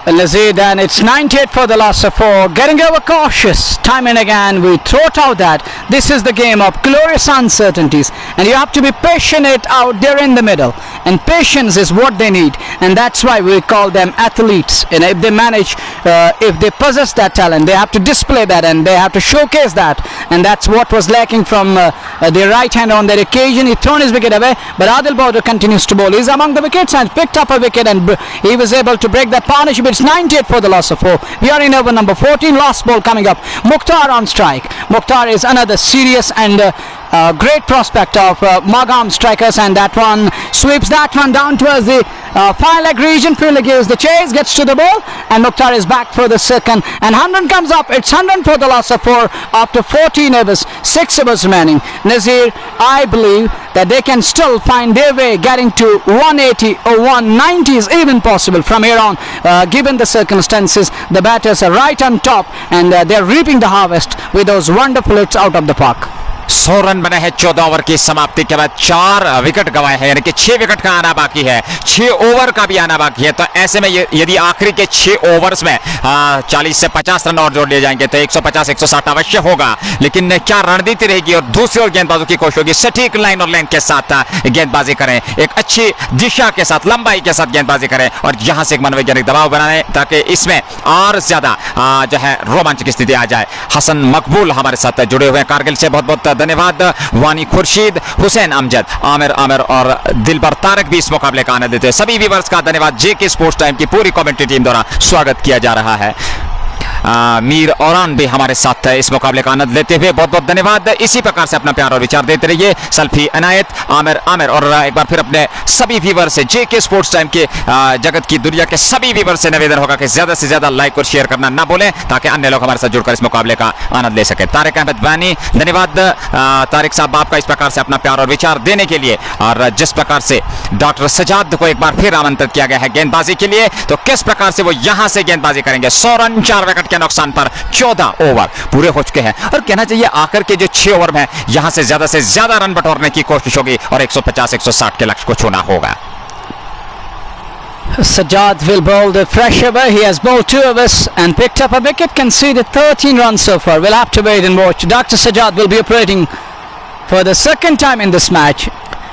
Lazid, and it's 98 for the loss of 4. Getting over cautious time and again, we thought out that this is the game of glorious uncertainties, and you have to be passionate out there in the middle, and patience is what they need, and that's why we call them athletes. And if they manage, if they possess that talent, they have to display that and they have to showcase that, and that's what was lacking from the right hand on that occasion. He thrown his wicket away, but Adil Border continues to bowl. He's among the wickets and picked up a wicket, and he was able to break that partnership. It's 98 for the loss of 4. We are in over number 14. Last ball coming up. Mukhtar on strike. Mukhtar is another serious and great prospect of Magam strikers, and that one sweeps that one down towards the fine leg region. Fielder gives the chase, gets to the ball, and Mukhtar is back for the second, and 100 comes up. It's 100 for the loss of 4 after 14 overs, 6 overs remaining. Nazir, I believe that they can still find their way getting to 180 or 190 is even possible from here on. Given the circumstances, the batters are right on top, and they're reaping the harvest with those wonderful hits out of the park. 100 run बने हैं 14 over की समाप्ति के बाद, 4 wicket गंवाए हैं, यानी कि 6 विकेट का आना बाकी है, 6 ओवर का भी आना बाकी है। तो ऐसे में यदि आखिरी के 6 ओवर्स में 40 से 50 रन और जोड़ लिए जाएंगे तो 150-160 अवश्य होगा। लेकिन क्या रणनीति रहेगी और दूसरी ओर गेंदबाजों की कोशिश होगी सटीक लाइन और लेंथ के साथ गेंदबाजी करें, एक अच्छी दिशा के साथ, लंबाई के साथ गेंदबाजी करें और यहां से एक मनोवैज्ञानिक दबाव बनाएं ताकि इसमें और ज्यादा जो है रोमांच की स्थिति आ जाए। हसन मकबूल हमारे साथ जुड़े हुए हैं कारगिल से, बहुत बहुत धन्यवाद। वानी खुर्शीद, हुसैन अमजद, आमिर और दिलबर तारक भी इस मुकाबले का आनंद लेते हैं। सभी व्यूअर्स का धन्यवाद। जेके स्पोर्ट्स टाइम की पूरी कमेंट्री टीम द्वारा स्वागत किया जा रहा है। मीर औरान भी हमारे साथ इस मुकाबले का आनंद लेते हुए, बहुत बहुत धन्यवाद। इसी प्रकार से अपना प्यार और विचार देते रहिए। सल्फी अनायत, आमिर और एक बार फिर अपने सभी व्यूअर से, जेके स्पोर्ट्स टाइम के जगत की दुनिया के सभी व्यूअर से निवेदन होगा कि ज्यादा से ज्यादा लाइक और शेयर करना ना भूलें ताकि अन्य लोग हमारे साथ जुड़कर इस मुकाबले का आनंद ले सके। तारिक अहमद वानी, धन्यवाद तारिक साहब आपका इस प्रकार से अपना प्यार और विचार देने के लिए। और जिस प्रकार से डॉक्टर सजाद को एक बार फिर आमंत्रित किया गया है गेंदबाजी के लिए, तो किस प्रकार से वो यहां से गेंदबाजी करेंगे। 100 रन 4 विकेट के नुकसान पर 14 ओवर पूरे हो चुके हैं और कहना चाहिए आखिर के जो 6 ओवर में यहां से ज्यादा रन बटोरने की कोशिश होगी और 150-160 के लक्ष्य को छूना होगा। Sajjad will bowl the fresh over. He has bowled 2 overs and picked up a wicket, conceded 13 runs so far. We'll have to wait and watch. Dr. Sajjad will be operating for the second time in this match.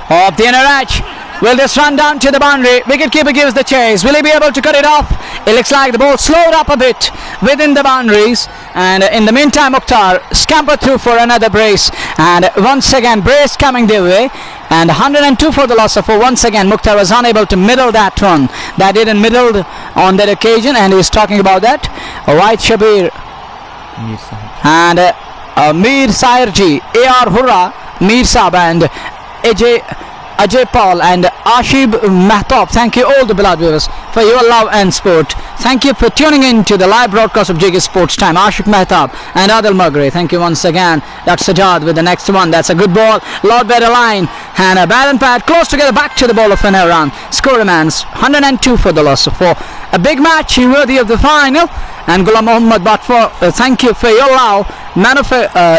Off the inner edge. Will this run down to the boundary? Wicketkeeper gives the chase. Will he be able to cut it off? It looks like the ball slowed up a bit within the boundaries. And in the meantime, Mukhtar scampered through for another brace. And once again, brace coming their way. And 102 for the loss of 4. Once again, Mukhtar was unable to middle that one. That didn't middle on that occasion. And he's talking about that. White Shabir. And Mir Sairji, A.R. Hurra, Mir Saab and Ajay Paul and Ashib Mahtab. Thank you all the beloved viewers for your love and support. Thank you for tuning in to the live broadcast of JK Sports Time. Ashik Mahtab and Adil Magre. Thank you once again. Dr. Sajjad with the next one. That's a good ball. Lord better line. And a bat and pad close together back to the ball of an run. Score remains 102 for the loss of 4. A big match worthy of the final. And Ghulam Mohammad Batfor, thank you for your love.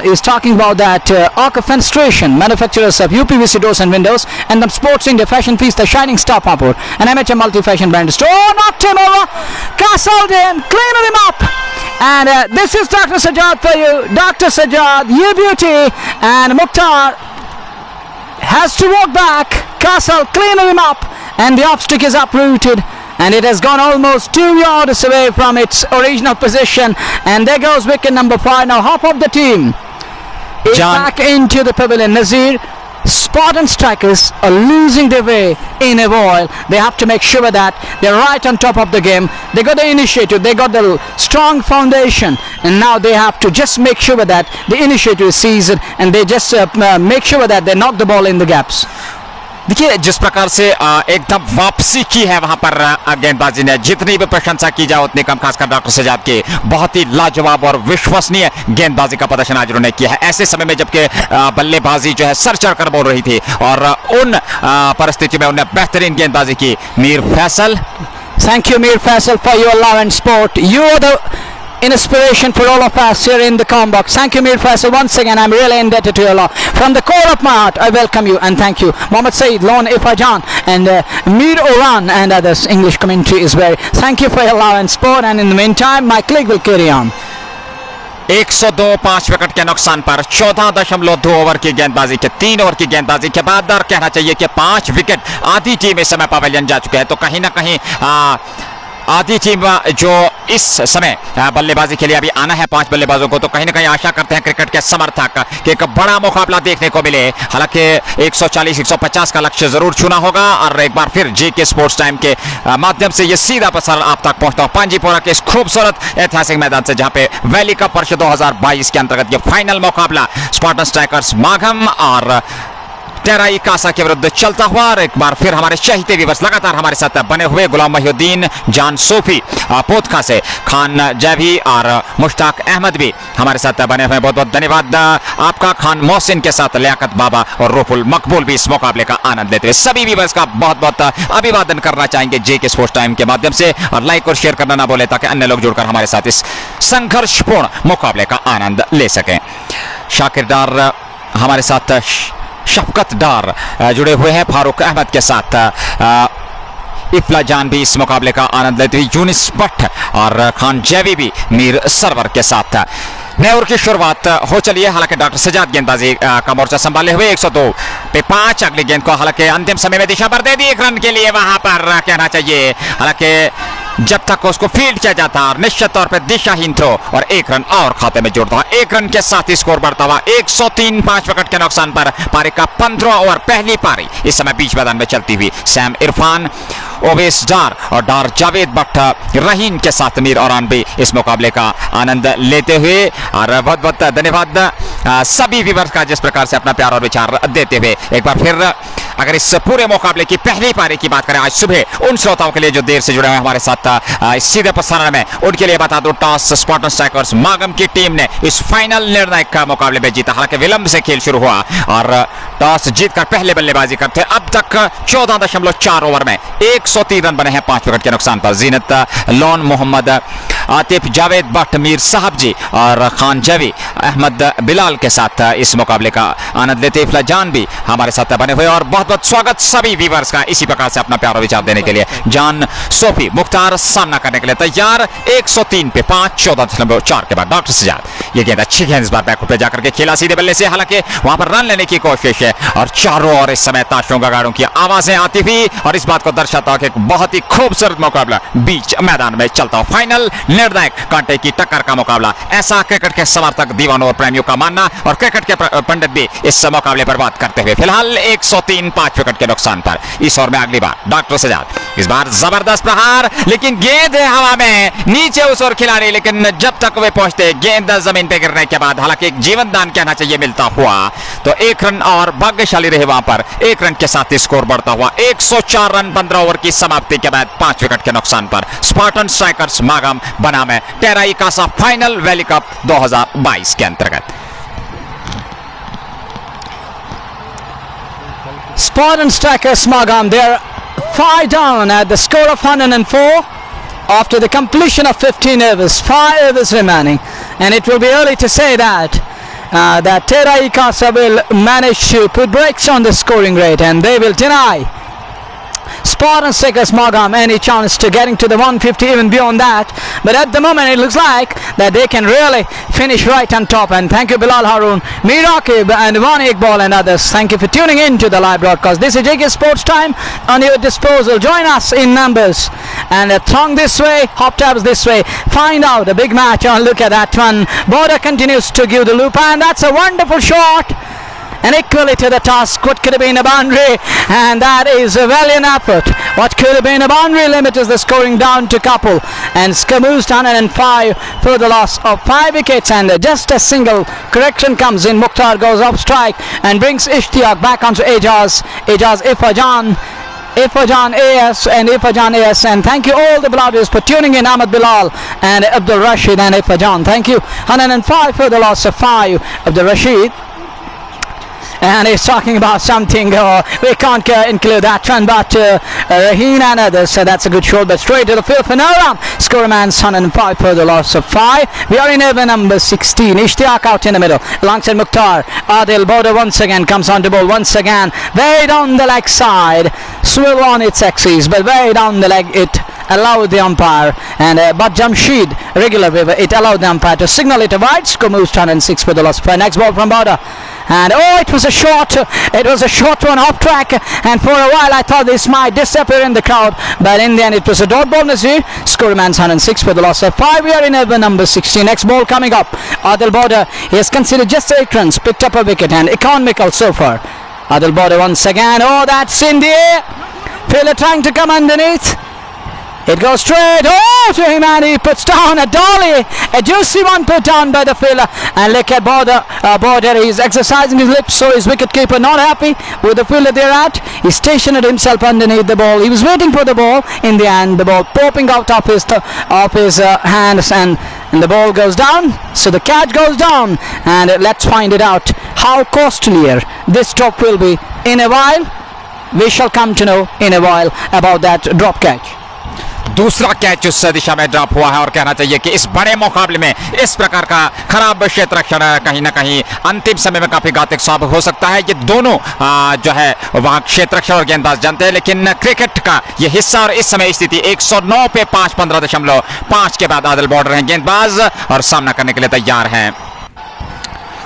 Is talking about that Arc of Fenestration, manufacturers of UPVC doors and windows, and the Sports India Fashion Feast, the Shining Star Papur, an amateur multi-fashion brand store. Oh, knocked him over, castled him, cleaned him up. And this is Dr. Sajjad for you. Dr. Sajjad, you beauty. And Mukhtar has to walk back, castle, cleaned him up, and the off stick is uprooted. And it has gone almost 2 yards away from its original position. And there goes wicket number 5. Now half of the team is back into the pavilion. Nazir, Spartan strikers are losing their way in a while. They have to make sure that they're right on top of the game. They got the initiative, they got the strong foundation, and now they have to just make sure that the initiative is seized and they just make sure that they knock the ball in the gaps. देखिए जिस प्रकार से एकदम वापसी की है वहां पर गेंदबाजी ने, जितनी भी प्रशंसा की जाए उतनी कम, खासकर डॉक्टर सजाद की बहुत ही लाजवाब और विश्वसनीय गेंदबाजी का प्रदर्शन आज उन्होंने किया है ऐसे समय में जबकि बल्लेबाजी जो है सर चढ़कर बोल रही थी और उन परिस्थितियों में उन्हें बेहतरीन गेंदबाजी की। Mir Faisal, thank you Mir Faisal for your love and support. You are the inspiration for all of us here in the comment box. Thank you Mir Faisal. Once again I'm really indebted to you Allah. From the core of my heart I welcome you and thank you. Mohammad Saeed, Lon Ifajan and Mir Oran and others. English commentary is very. Thank you for your love and support, and in the meantime my click will carry on. 102 5 wicket के नुकसान पर 14.2 over की गेंदबाजी के 3 over की गेंदबाजी के बाद कहना चाहिए कि 5 विकेट आधी टीम इस समय पवेलियन जा चुके हैं। तो कहीं ना कहीं आधी टीम जो इस समय बल्लेबाजी के लिए अभी आना है 5 बल्लेबाजों को, तो कहीं ना कहीं आशा करते हैं क्रिकेट के समर्थक कि एक बड़ा मुकाबला देखने को मिले। हालांकि 140-150 का लक्ष्य जरूर छूना होगा। और एक बार फिर जेके स्पोर्ट्स टाइम के माध्यम से ये सीधा प्रसारण आप तक पहुंचता हूं पांजीपोरा के इस खूबसूरत ऐतिहासिक मैदान से, जहां पे वैली कप वर्ष 2022 के अंतर्गत ये फाइनल मुकाबला स्पार्टन स्ट्राइकर्स मागम और टेराई कासा के विरुद्ध चलता हुआ। और एक बार फिर हमारे चहीते व्यूअर्स लगातार हमारे साथ बने हुए, गुलाम महिउद्दीन, जान सोफी पोतखा से, खान जैवी और मुश्ताक अहमद भी हमारे साथ बने हुए। बहुत बहुत धन्यवाद आपका। खान मोहसिन के साथ लियाकत बाबा और रोफुल मकबूल भी इस मुकाबले का आनंद लेते हुए सभी व्यूअर्स का बहुत बहुत अभिवादन करना चाहेंगे जेके स्पोर्ट्स टाइम के माध्यम से। और लाइक और शेयर करना ना बोले ताकि अन्य लोग जुड़कर हमारे साथ इस संघर्षपूर्ण मुकाबले का आनंद ले सकें। शाकिर डार हमारे साथ, शफकत डार जुड़े हुए हैं फारूक अहमद के साथ, इफला जान भी इस मुकाबले का आनंद लेते हुए, यूनिस भट्ट और खान जैवी भी मीर सरवर के साथ। नए ओवर की शुरुआत हो चली है। हालांकि डॉक्टर सजाद गेंदबाजी का मोर्चा संभाले हुए 102 पे 5 अगली गेंद को हालांकि अंतिम समय में दिशा पर दे दी 1 रन के लिए, वहां पर कहना चाहिए। हालांकि जब तक उसको फील्ड किया जाता और निश्चित तौर पर दिशाहीन थ्रो और 1 रन और खाते में जोड़ता हुआ, 1 रन के साथ ही स्कोर बढ़ता हुआ 103 5 विकेट के नुकसान पर पारी का 15वां ओवर, पहली पारी इस समय बीच मैदान में चलती हुई सैम इरफान, ओवेस डार और डार जावेद भट्ट रहीन के साथ मीर औरान भी इस मुकाबले का आनंद लेते हुए। और बहुत बहुत धन्यवाद सभी व्यूअर्स का जिस प्रकार से अपना प्यार और विचार देते हुए। एक बार फिर अगर इस पूरे मुकाबले की पहली पारी की बात करें आज सुबह, उन श्रोताओं के लिए जो देर से जुड़े हुए हमारे साथ इस सीधे प्रसारण में, उनके लिए बता दो टॉस स्पार्टन स्ट्राइकर्स मागम की टीम ने इस फाइनल निर्णायक मुकाबले में जीता। हालांकि विलंब से खेल शुरू हुआ और टॉस जीतकर पहले बल्लेबाजी करते अब तक 14.4 ओवर में 103 रन बने हैं 5 विकेट के नुकसान पर। जीनत लोन, मोहम्मद आतिफ, जावेद भट्ट, मीर साहब जी और खान जैवी अहमद बिलाल के साथ इस मुकाबले का आनंद लेते इफला जान भी हमारे साथ बने हुए। और बहुत बहुत स्वागत सभी व्यूअर्स का इसी प्रकार से अपना प्यार और विचार देने के लिए। जान सोफी मुख्तार सामना करने के लिए तैयार, 103 पे 5, 14.4 के बाद डॉक्टर सजाद। ये गेंद अच्छी गेंद इस बार बैकफुट पे जाकर के खेला सीधे बल्ले से, हालांकि वहां पर रन लेने की कोशिश है। और चारों ओर इस समय ताशों गगाड़ों की आवाजें आती हुई और इस बात को दर्शाता है कि एक बहुत ही खूबसूरत मुकाबला बीच मैदान में चलता हो। फाइनल निर्णायक कांटे की टक्कर का मुकाबला, ऐसा क्रिकेट के समर्थक, दीवानों और प्रेमियों का मानना और क्रिकेट के पंडित भी इस मुकाबले पर बात करते हुए। फिलहाल 103 5 विकेट के नुकसान पर इस ओवर में अगली बार डॉक्टर सजाद, इस बार जबरदस्त प्रहार, लेकिन गेंद है हवा में, नीचे उस ओर खिलाड़ी, लेकिन जब तक वे पहुंचते गेंद जमीन पे गिरने के बाद हालांकि एक जीवन दान कहना चाहिए मिलता हुआ, तो 1 रन और भाग्यशाली रहे वहां पर। 1 रन के साथ स्कोर बढ़ता हुआ 104 रन 15 ओवर की समाप्ति के बाद 5 विकेट के नुकसान पर स्पार्टन स्ट्राइकर्स मागम बनाम टेराई कासा फाइनल वैली कप 2022 के अंतर्गत। Spartan strikers Magam, they're 5 down at the score of 104 after the completion of 15 overs, 5 overs remaining, and it will be early to say that Terai Casa will manage to put brakes on the scoring rate and they will deny Spartan strikers Magam any chance to getting to the 150, even beyond that. But at the moment it looks like that they can really finish right on top. And thank you Bilal Haroon, Mir Aqib and Wani Iqbal and others. Thank you for tuning in to the live broadcast. This is JK Sports Time on your disposal. Join us in numbers and throng this way, hop tabs this way. Find out a big match and look at that one. Border continues to give the loop and that's a wonderful shot. And equally to the task, what could have been a boundary, and that is a valiant effort. What could have been a boundary limits the scoring down to couple, and Skamoosed 105 for the loss of 5 wickets, and just a single correction comes in. Mukhtar goes off strike and brings Ishtiaq back onto Ejaz Ifajan AS and Ifajan AS, and thank you all the Bilalis for tuning in. Ahmed Bilal and Abdul Rashid and Ifajan, thank you. 105 for the loss of 5 Abdul Rashid. And he's talking about something, we can't include that one, but Raheen and others, so that's a good shot, but straight to the field for Naram. Score man's 105 for the loss of 5. We are in over number 16. Ishtiaq out in the middle, alongside Mukhtar. Adil Border once again comes on the ball, once again, way down the leg side. Swivel on its axis, but way down the leg it allowed the umpire, and but Jamshid, regular waiver, it allowed the umpire to signal it a wide. Score moves 106 for the loss of 5. Next ball from Border. and oh, it was a short one off track, and for a while I thought this might disappear in the crowd, but in the end it was a dot ball. Nazir score remains 106 for the loss of 5. We are in over number 16. Next ball coming up. Adil Border, he has conceded just 8 runs, picked up a wicket, and economical so far. Adil Border once again. Oh, that's in the air. Fielder trying to come underneath. It goes straight to him, and he puts down a dolly, a juicy one put down by the fielder. And look at Border, he's exercising his lips, so his wicketkeeper not happy with the fielder they're at. He stationed himself underneath the ball. He was waiting for the ball. In the end, the ball popping out of his hands, and the ball goes down. So the catch goes down, and let's find it out how costlier this drop will be in a while. We shall come to know in a while about that drop catch. दूसरा catch उस दिशा में drop हुआ है और कहना चाहिए कि इस बड़े मुकाबले में इस प्रकार का खराब क्षेत्र रक्षण कहीं ना कहीं अंतिम समय में काफी घातक साबित हो सकता है। ये दोनों जो है वहां क्षेत्र रक्षण और गेंदबाज जानते हैं, लेकिन क्रिकेट का ये हिस्सा और इस समय स्थिति 109 पे 5 15.5 के बाद आदिल बॉर्डर हैं गेंदबाज और सामना करने के लिए तैयार हैं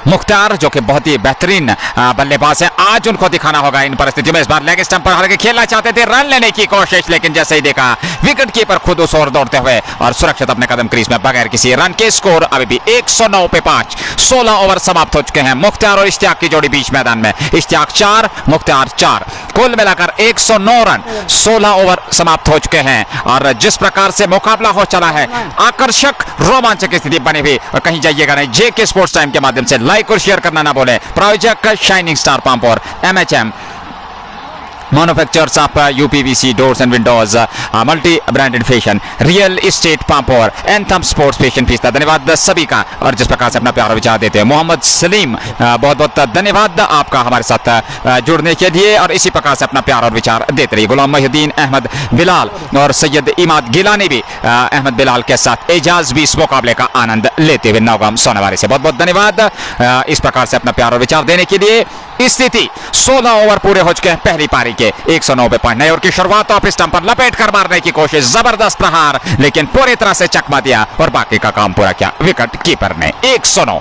मुख्तार, जो कि बहुत ही बेहतरीन बल्लेबाज है। आज उनको दिखाना होगा इन परिस्थितियों में। इस बार लेग स्टंप पर हालांकि खेलना चाहते थे, रन लेने की कोशिश, लेकिन जैसे ही देखा विकेट कीपर खुद उस ओर दौड़ते हुए और सुरक्षित अपने कदम क्रीज में बगैर किसी रन के। स्कोर अभी भी 109 पे 5। 16 ओवर समाप्त हो चुके हैं। मुख्तार और इश्तियाक की जोड़ी बीच मैदान में, इश्तियाक 4 मुख्तार 4, कुल मिलाकर 109 रन। 16 ओवर समाप्त हो चुके हैं और जिस प्रकार से मुकाबला हो चला है, आकर्षक रोमांचक स्थिति बनी हुई। और कहीं जाइएगा नहीं, जेके स्पोर्ट्स टाइम के माध्यम से लाइक और शेयर करना ना बोले। प्रायोजक शाइनिंग स्टार पंप और MHM manufacturers of UPVC doors and Windows, multi branded fashion, real estate pump और एंथम स्पोर्ट्स फैशन पिस्ता। धन्यवाद सभी का, और जिस प्रकार से अपना प्यार और विचार देते हैं। मोहम्मद सलीम, बहुत बहुत धन्यवाद आपका हमारे साथ जुड़ने के लिए, और इसी प्रकार से अपना प्यार और विचार देते रहिए। गुलाम महिउद्दीन, अहमद बिलाल और सैयद इमाद गिलानी भी अहमद बिलाल के साथ, एजाज भी इस मुकाबले का आनंद लेते हुए नौगाम सोनावारी से बहुत बहुत धन्यवाद इस प्रकार से अपना प्यार और विचार देने के लिए। स्थिति 16 ओवर पूरे हो चुके हैं पहली पारी के। 109 पे 5। नए ओवर की शुरुआत, ऑफ स्टंप पर लपेट कर मारने की कोशिश, जबरदस्त प्रहार, लेकिन पूरी तरह से चकमा दिया और बाकी का काम पूरा किया विकेट कीपर ने। 109।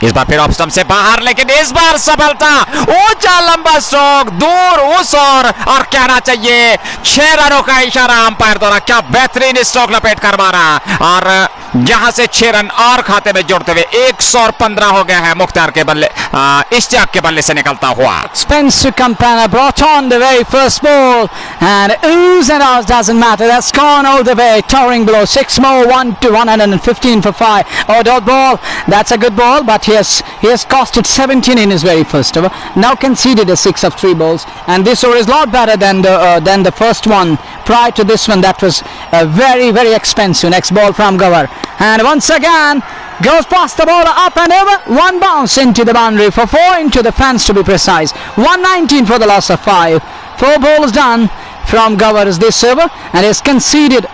इस बार फिर ऑफ स्टंप से बाहर, लेकिन इस बार सफलता, ऊंचा लंबा स्ट्रोक दूर उस और कहना चाहिए 6 रनों का इशारा अंपायर द्वारा। क्या बेहतरीन स्ट्रोक लपेट कर मारा, और यहां से 6 रन और खाते में जोड़ते हुए 115 हो गया है मुख्तार के बल्ले, इश्तियाक के बल्ले से निकलता हुआ। Spencer Campana brought on the very first ball, and oohs and ahs doesn't matter. That's gone all the way, towering below. 6 more, 115 for 5. Oh, dot ball. That's a good ball, but he has costed 17 in his very first over. Now conceded a 6 of 3 balls, and this over is a lot better than the first one. Prior to this one, that was very, very expensive. Next ball from Gawar, and once again goes past the ball, up and over. One bounce into the boundary for 4 into the fence to be precise. 119 for the loss of 5. 4 balls done from Gawar's this over, and has conceded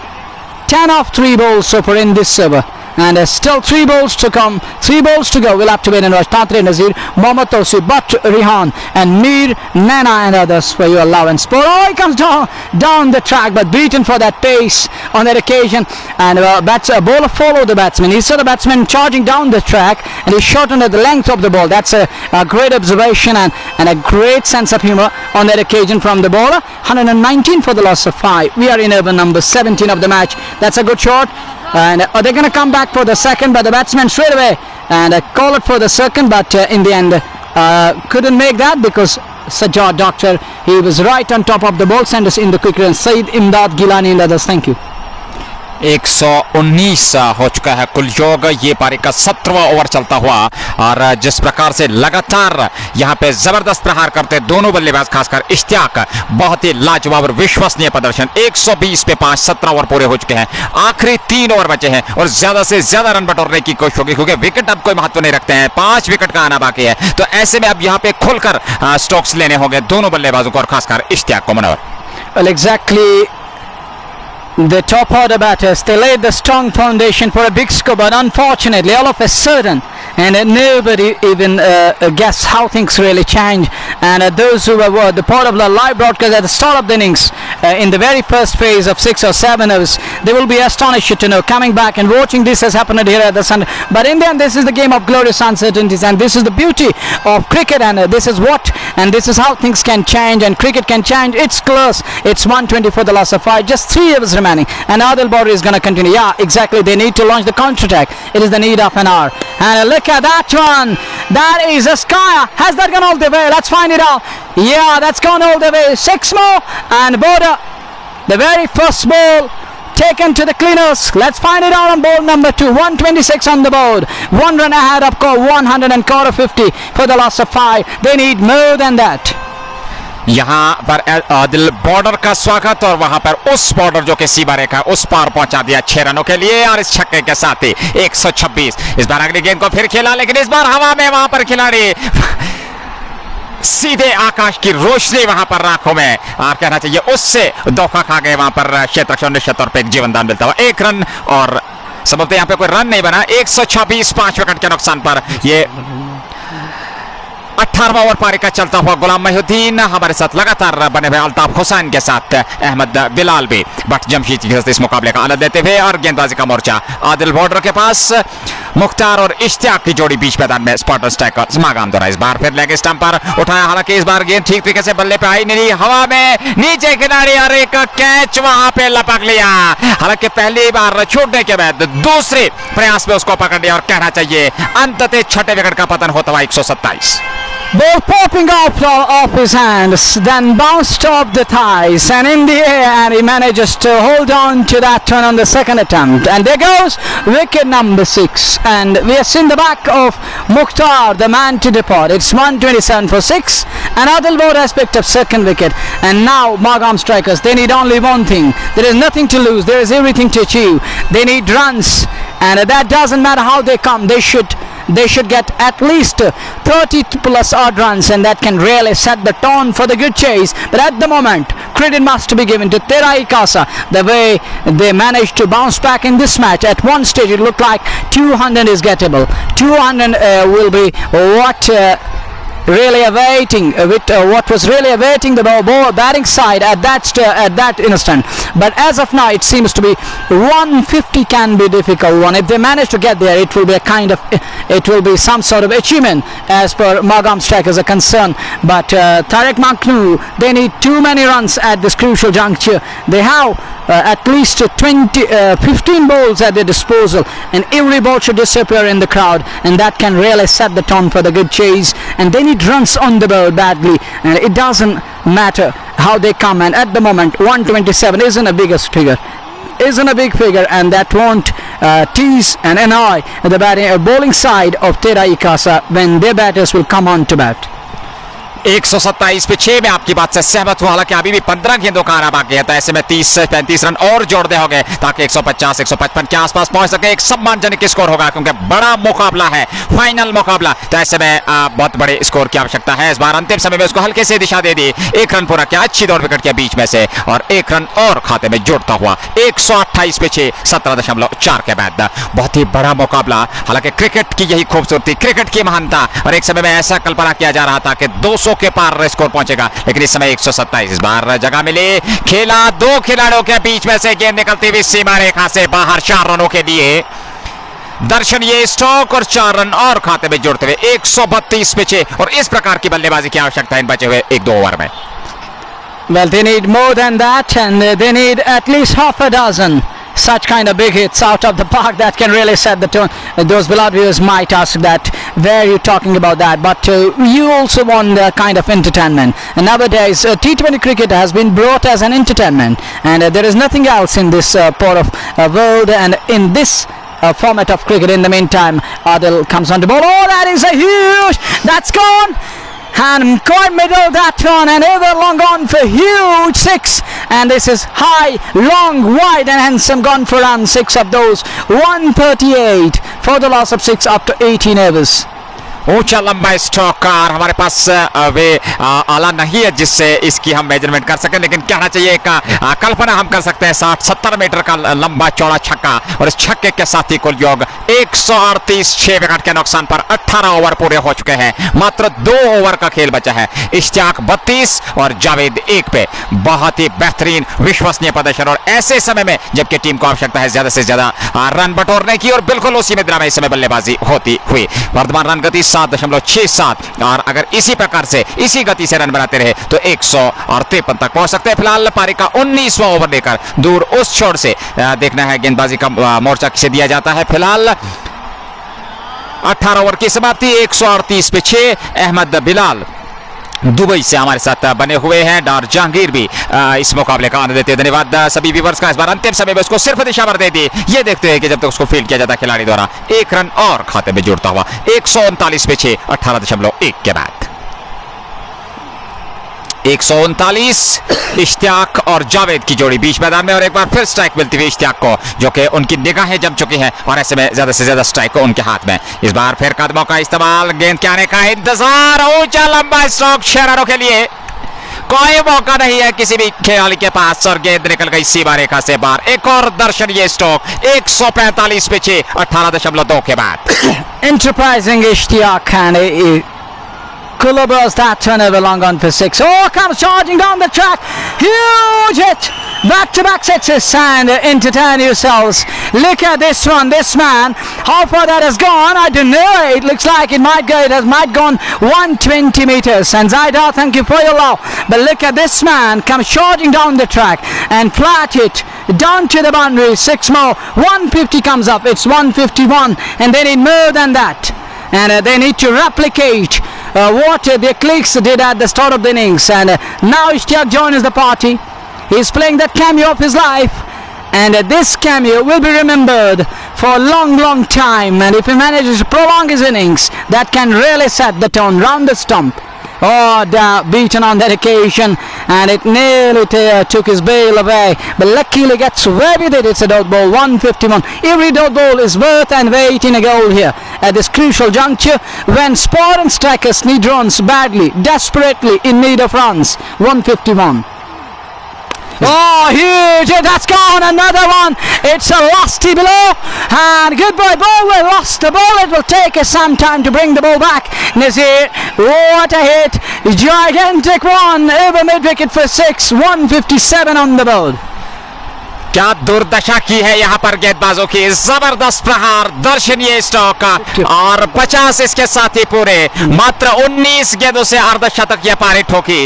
10 of 3 balls so far in this over. And still 3 balls to come, 3 balls to go. We'll have to wait and watch. Tatre Nazir, Mohammad Tosi, But Rihan and Mir, Nana and others for your allowance. Oh, he comes down the track, but beaten for that pace on that occasion. And a bowler followed the batsman. He saw the batsman charging down the track, and he shot under the length of the ball. That's a great observation and a great sense of humor on that occasion from the bowler. 119 for the loss of 5. We are in over number 17 of the match. That's a good shot. And they're going to come back for the second, but the batsman straight away and call it for the second, but in the end couldn't make that because Sajjad Doctor, he was right on top of the ball centers in the quick run. Saeed Imdad Gilani and others, thank you. 119 हो चुका है कुल योग। ये पारी का 17वां over चलता हुआ, और जिस प्रकार से लगातार यहां पे जबरदस्त प्रहार करते दोनों बल्लेबाज, खासकर इश्तियाक, बहुत ही लाजवाब और विश्वसनीय प्रदर्शन। 120 पे 5, 17 ओवर पूरे हो चुके हैं। आखिरी 3 ओवर बचे हैं और ज्यादा से ज्यादा रन बटोरने की कोशिश होगी, क्योंकि विकेट अब कोई महत्व नहीं रखते हैं। 5 विकेट का आना बाकी है, तो ऐसे में अब यहां पे खुलकर स्ट्रोक्स लेने होंगे दोनों बल्लेबाजों को, और खासकर इश्तियाक को। मनोहर, well, exactly. The top order batters, they laid the strong foundation for a big score, but unfortunately all of a sudden, and nobody even guessed how things really changed, and those who were the part of the live broadcast at the start of the innings in the very first phase of 6 or 7 overs, they will be astonished to know coming back and watching this has happened here at the Sun. But in the end, this is the game of glorious uncertainties, and this is the beauty of cricket, and this is how things can change, and cricket can change. It's close. It's 120 for the loss of 5. Just 3 overs remaining, and Adil Border is going to continue. Yeah, exactly. They need to launch the counter-attack. It is the need of an hour. And look at that one. That is a Skyer. Has that gone all the way? Let's find it out. Yeah, that's gone all the way. 6 more, and Border, the very first ball taken to the cleaners. Let's find it out on ball number 2. 126 on the board. 1 run ahead of 100 and quarter 50 for the loss of 5. They need more than that. यहाँ पर Adil border का स्वागत, और वहां पर उस border जो कि सीमा रेखा उस पार पहुंचा दिया 6 रनों के लिए, और इस छक्के के साथ ही 126। इस बार अगली गेंद को फिर खेला, लेकिन इस बार हवा में वहां पर खिलाड़ी सीधे आकाश की रोशनी वहां पर आंखों में, आप कहना चाहिए उससे धोखा खा गए वहां पर क्षेत्ररक्षण निश्चित तौर पर एक जीवनदान मिलता हुआ 1 रन, और संभवतः यहाँ पे कोई रन नहीं बना। 126 5 विकेट के नुकसान पर ये 18वां ओवर पारी का चलता हुआ गुलाम महिउद्दीन हमारे साथ लगातार बने हुए अल्ताफ हुसैन के साथ अहमद बिलाल भी बट जमशीद के साथ इस मुकाबले का आनंद लेते हुए, और गेंदबाजी का मोर्चा आदिल बॉर्डर के पास मुख्तार और इश्तियाक की जोड़ी बीच मैदान में स्पार्टन स्ट्राइकर मागाम द्वारा इस बार फिर लेग स्टंप पर उठाया, हालांकि इस बार गेंद ठीक तरीके से बल्ले पे आई नहीं, हवा में नीचे खिलाड़ी और एक कैच वहां पे लपक लिया, हालांकि पहली बार छूटने के बाद दूसरे प्रयास में उसको पकड़ लिया, और कहना चाहिए अंततः 6ठे विकेट का पतन होता हुआ 127। Ball popping off his hands, then bounced off the thighs and in the air, and he manages to hold on to that one on the second attempt. And there goes wicket number 6. And we have seen the back of Mukhtar, the man to depart. It's 127 for 6. And Adil Border has picked up second wicket. And now Magam strikers, they need only one thing. There is nothing to lose. There is everything to achieve. They need runs. And that doesn't matter how they come. They should get at least 30 plus odd runs, and that can really set the tone for the good chase. But at the moment, credit must be given to Terai Casa, the way they managed to bounce back in this match. At one stage it looked like 200 is gettable. 200 will be what really awaiting what was really awaiting the ball batting side at that instant. But as of now, it seems to be 150 can be difficult one. If they manage to get there, it will be it will be some sort of achievement as per Magam strikers are concerned. But Tarek Maknu, they need too many runs at this crucial juncture. They have at least 15 balls at their disposal, and every ball should disappear in the crowd, and that can really set the tone for the good chase. And they need runs on the board badly, and it doesn't matter how they come. And at the moment 127 isn't a big figure, and that won't tease and annoy the bowling side of Terai Casa when their batters will come on to bat. 127 पे 6 में आपकी बात से सहमत हूं, हालांकि अभी भी 15 गेंदों का आना बाकी है, तो ऐसे में 30 से 35 रन और जोड़ने होंगे ताकि 150 155 के आसपास पहुंच सके। एक सम्मानजनक स्कोर होगा क्योंकि बड़ा मुकाबला है, फाइनल मुकाबला, तो ऐसे में बहुत बड़े स्कोर की आवश्यकता है। इस बार अंतिम समय में उसको हल्के से दिशा दे दी, 1 रन पूरा किया अच्छी दौड़ विकेट के बीच में से, और 1 रन और खाते में जोड़ता हुआ 128 पे 6 17.4 के बाद बहुत ही बड़ा मुकाबला। हालांकि क्रिकेट की यही खूबसूरती, क्रिकेट की महानता, और एक समय में ऐसा कल्पना किया जा रहा था कि 200 के पार स्कोर पहुंचेगा, लेकिन इस समय 127। इस बार जगह मिली, खेला 2 खिलाड़ियों के बीच में से, गेंद निकलती हुई सीमा रेखा से बाहर 4 रनों के लिए दर्शन ये स्टॉक, और 4 रन और खाते में जोड़ते हुए 132 पे 6, और इस प्रकार की बल्लेबाजी की आवश्यकता है इन बचे हुए 1-2 ओवर में। Well, they need more than that, and they need at least half a dozen such kind of big hits out of the park that can really set the tone. Those beloved viewers might ask that, where are you talking about that? But you also want the kind of entertainment. And nowadays, T20 cricket has been brought as an entertainment, and there is nothing else in this part of world and in this format of cricket. In the meantime, Adil comes on the ball. Oh, that is a huge, that's gone. And quite middle that one, and ever long on for huge 6, and this is high, long, wide and handsome, gone for run 6 of those, 138 for the loss of 6 after 18 overs. ऊंचा लंबा stroke का, और हमारे पास वे आला नहीं है जिससे इसकी हम मेजरमेंट कर सकें, लेकिन कहना चाहिए एक कल्पना हम कर सकते हैं 60-70 मीटर का लंबा चौड़ा छक्का, और इस छक्के के साथ ही कुल योग 138, 6 विकेट के नुकसान पर 18 ओवर पूरे हो चुके हैं। मात्र 2 ओवर का खेल बचा है। इश्तियाक 32 और जावेद 1 पे। बहुत ही बेहतरीन विश्वसनीय प्रदर्शन, और ऐसे समय में जबकि टीम को आवश्यकता है ज्यादा से ज्यादा रन बटोरने की, और बिल्कुल उसी मुद्रा में इस समय बल्लेबाजी होती हुई। वर्तमान रन गति 7.67, और अगर इसी प्रकार से इसी गति से रन बनाते रहे तो 153 तक पहुंच सकते हैं। फिलहाल पारी का 19वां ओवर लेकर दूर उस छोर से देखना है गेंदबाजी का मोर्चा किसे दिया जाता है। फिलहाल 18 ओवर की समाप्ति, 138 पे 6। अहमद बिलाल दुबई से हमारे साथ बने हुए हैं। डॉर जहांगीर भी इस मुकाबले का आनंद लेते हैं। धन्यवाद सभी व्यूअर्स का। इस बार अंतिम समय में उसको सिर्फ दिशा भर दे दी। ये देखते हैं कि जब तक उसको फील्ड किया जाता है खिलाड़ी द्वारा 1 रन और खाते में जुड़ता हुआ। 139 पे 6, 18.1 के बाद 139। इश्तियाक और जावेद की जोड़ी बीच मैदान में, और एक बार फिर स्ट्राइक मिलती हुई इश्तियाक को, जो कि उनकी निगाहें जम चुकी हैं, और ऐसे में ज्यादा से ज्यादा स्ट्राइक को उनके हाथ में। इस बार फिर कदमों का इस्तेमाल, गेंद के आने का इंतजार, ऊंचा लंबा स्ट्रोक 6 रनों के लिए। कोई मौका नहीं है किसी भी खिलाड़ी के पास, और गेंद निकल गई सीमा रेखा से बाहर। एक और दर्शनीय स्ट्रोक 145 पे 6, 18.2 के बाद। Enterprising Ishtiaq, and Kulabos that turnover long on for 6. Oh, comes charging down the track. Huge hit. Back-to-back sixes, and entertain yourselves. Look at this one, this man. How far that has gone, I don't know. It looks like it has might gone 120 meters. And Zaida, thank you for your love. But look at this man, comes charging down the track and flat hit down to the boundary. 6 more. 150 comes up. It's 151, and they need more than that. And they need to replicate what the Clicks did at the start of the innings. And now Ishtiaq joins the party. He's playing that cameo of his life, and this cameo will be remembered for a long time. And if he manages to prolong his innings, that can really set the tone round the stump. Oh, beaten on that occasion, and it nearly took his bail away, but luckily gets away with it. It's a dot ball, 151. Every dot ball is worth and weight in a goal here at this crucial juncture when Spartan strikers need runs badly, desperately in need of runs. 151. Oh, huge! That's gone. Another one. It's a lusty below. And good boy, ball will lost the ball. It will take us some time to bring the ball back. Nazir, what a hit. Gigantic one over mid-wicket for 6. 157 on the board. क्या दुर्दशा की है यहाँ पर गेंदबाजों की। जबरदस्त प्रहार, दर्शनीय स्ट्रोक का, और 50 इसके साथ ही पूरे। मात्र 19 गेंदों से अर्धशतक यह पारी ठोकी।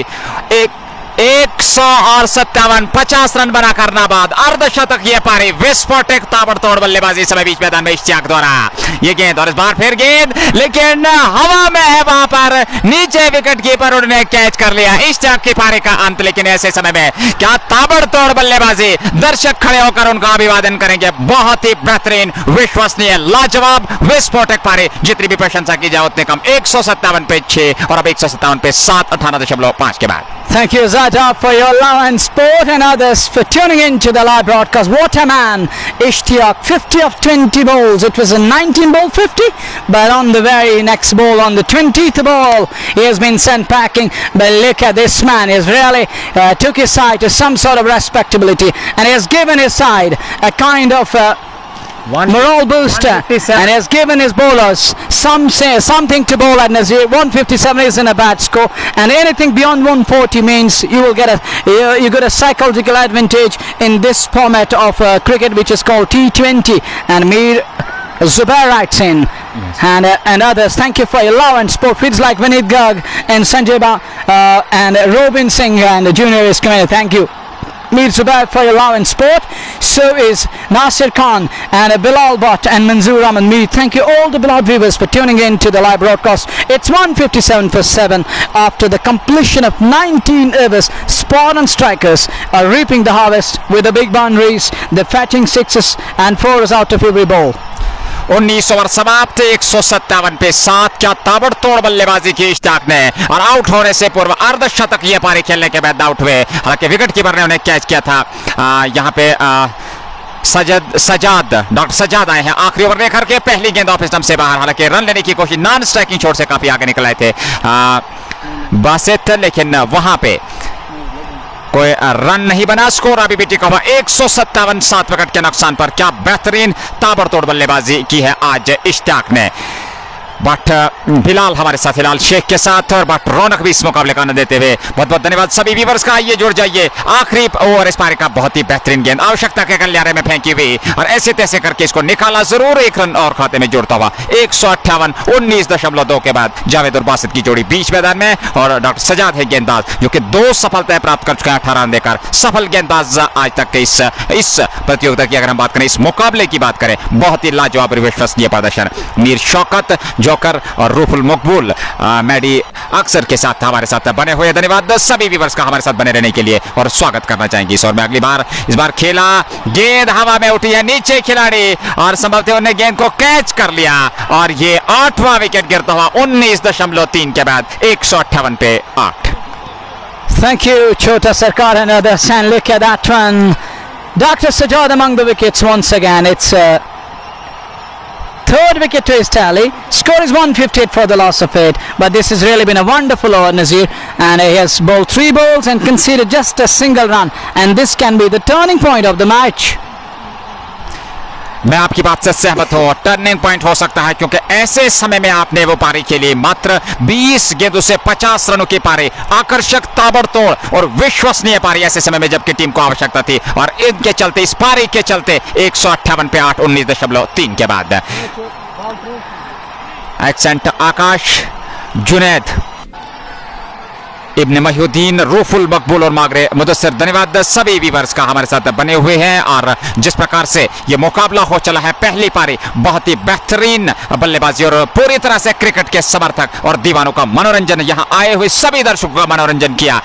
157, 50 रन बना करना बाद अर्धशतक ये पारी। विस्फोटक ताबड़तोड़ बल्लेबाजी समय बीच मैदान में इश्तियाक द्वारा ये गेंद, और इस बार फिर गेंद, लेकिन हवा में है वहां पर, नीचे विकेट कीपर उन्होंने कैच कर लिया। इश्तियाक की पारी का अंत, लेकिन ऐसे समय में क्या ताबड़तोड़ बल्लेबाजी। दर्शक खड़े होकर उनका अभिवादन करेंगे। बहुत ही बेहतरीन, विश्वसनीय, लाजवाब, विस्फोटक पारी। जितनी भी प्रशंसा की जाए उतने कम। 157 पे 6 और अब 157 पे 7, 18.5 के बाद। Thank you, Zada, for your love and support, and others for tuning in to the live broadcast. What a man, Ishtiaq. 50 of 20 balls. It was a 19-ball 50, but on the very next ball, on the 20th ball, he has been sent packing. But look at this man. He has really took his side to some sort of respectability, and he has given his side a kind of morale booster, and has given his bowlers something to bowl at. Nazir, 157 isn't a bad score, and anything beyond 140 means you will get you get a psychological advantage in this format of cricket, which is called T20. And Mir Zubair writes in, yes. And others, thank you for your love and support. Feeds like Vineet Garg and Sanjay and Robin Singh and the junior is coming. Thank you, Mir Zubair, for your love and support. So is Nasir Khan and Bilal Bhatt and Manzoor Ahmed Mir. Thank you all the beloved viewers for tuning in to the live broadcast. It's 157 for 7 after the completion of 19 overs. Spartan strikers are reaping the harvest with the big boundaries, the fetching sixes and 4s out of every ball. 19 over समाप्त, 157 पे 7। क्या ताबड़तोड़ बल्लेबाजी की इश्तियाक ने, और out होने से पूर्व अर्धशतक ये पारी खेलने के बाद आउट हुए। हालांकि विकेट कीपर ने उन्हें कैच किया था। यहाँ पे सजाद डॉक्टर सजाद आए हैं आखिरी ओवर लेकर के। पहली गेंद ऑफ स्टंप से बाहर, हालांकि रन लेने की कोशिश, नॉन स्ट्राइकिंग शॉट से काफी आगे निकल आए थे बासित, लेकिन वहां पे कोई रन नहीं बना। स्कोर अभी भी टिका हुआ 157 7 विकेट के नुकसान पर। क्या बेहतरीन ताबड़तोड़ बल्लेबाजी की है आज इश्तियाक ने। बट बिलाल हमारे साथ, फिलहाल शेख के साथ, और बट रौनक भी इस मुकाबले का आनंद देते हुए। बहुत बहुत धन्यवाद सभी व्यूअर्स का। आइए जुड़ जाइए। आखिरी ओवर इस पारी का बहुत ही बेहतरीन गेंद, आवश्यकता के गलियारे में फेंकी हुई और ऐसे तैसे करके इसको निकाला, जरूर एक रन और खाते में जोड़ता हुआ। 158 19.2 के बाद जावेद और बासित की जोड़ी बीच मैदान में, और डॉक्टर सजाद है गेंदबाज जो कि 2 सफलताएं प्राप्त कर चुके हैं 18 रन देकर। सफल गेंदबाज आज तक के इस प्रतियोगिता की अगर हम बात करें, इस मुकाबले की बात करें, बहुत ही लाजवाब और विश्वसनीय प्रदर्शन। मीर शौकत, जोकर और रूफुल मकबूल मैडी अक्सर के साथ हमारे साथ बने हुए। धन्यवाद सभी व्यूअर्स का हमारे साथ बने रहने के लिए, और स्वागत करना चाहेंगे इस ओवर में। इस बार खेला, गेंद हवा में उठी है, नीचे खिलाड़ी, और संभवतः उन्होंने गेंद को कैच कर लिया, और ये 8वां विकेट गिरता हुआ 19.3 के बाद 158 पे 8। Thank you, Chota Sarkar and others, and look at that one. Dr. Sajad among the wickets once again. It's third wicket to his tally. Score is 158 for the loss of 8, but this has really been a wonderful over, Nazir, and he has bowled 3 balls and conceded just a single run, and this can be the turning point of the match. मैं आपकी बात से सहमत हूं। Turning point हो सकता है, क्योंकि ऐसे समय में आपने वो पारी खेली, मात्र 20 गेंदों से 50 रनों की पारी, आकर्षक, ताबड़तोड़ और विश्वसनीय पारी, ऐसे समय में जबकि टीम को आवश्यकता थी, और इनके चलते, इस पारी के चलते 158 पे 8 19.3 के बाद। एक्सेंट आकाश, जुनैद, इब्न महिउद्दीन, रूफुल मकबूल और मागरे मुदस्सिर, धन्यवाद सभी व्यूअर्स का हमारे साथ बने हुए हैं। और जिस प्रकार से ये मुकाबला हो चला है, पहली पारी बहुत ही बेहतरीन बल्लेबाजी, और पूरी तरह से क्रिकेट के समर्थक और दीवानों का मनोरंजन, यहां आए हुए सभी दर्शकों का मनोरंजन किया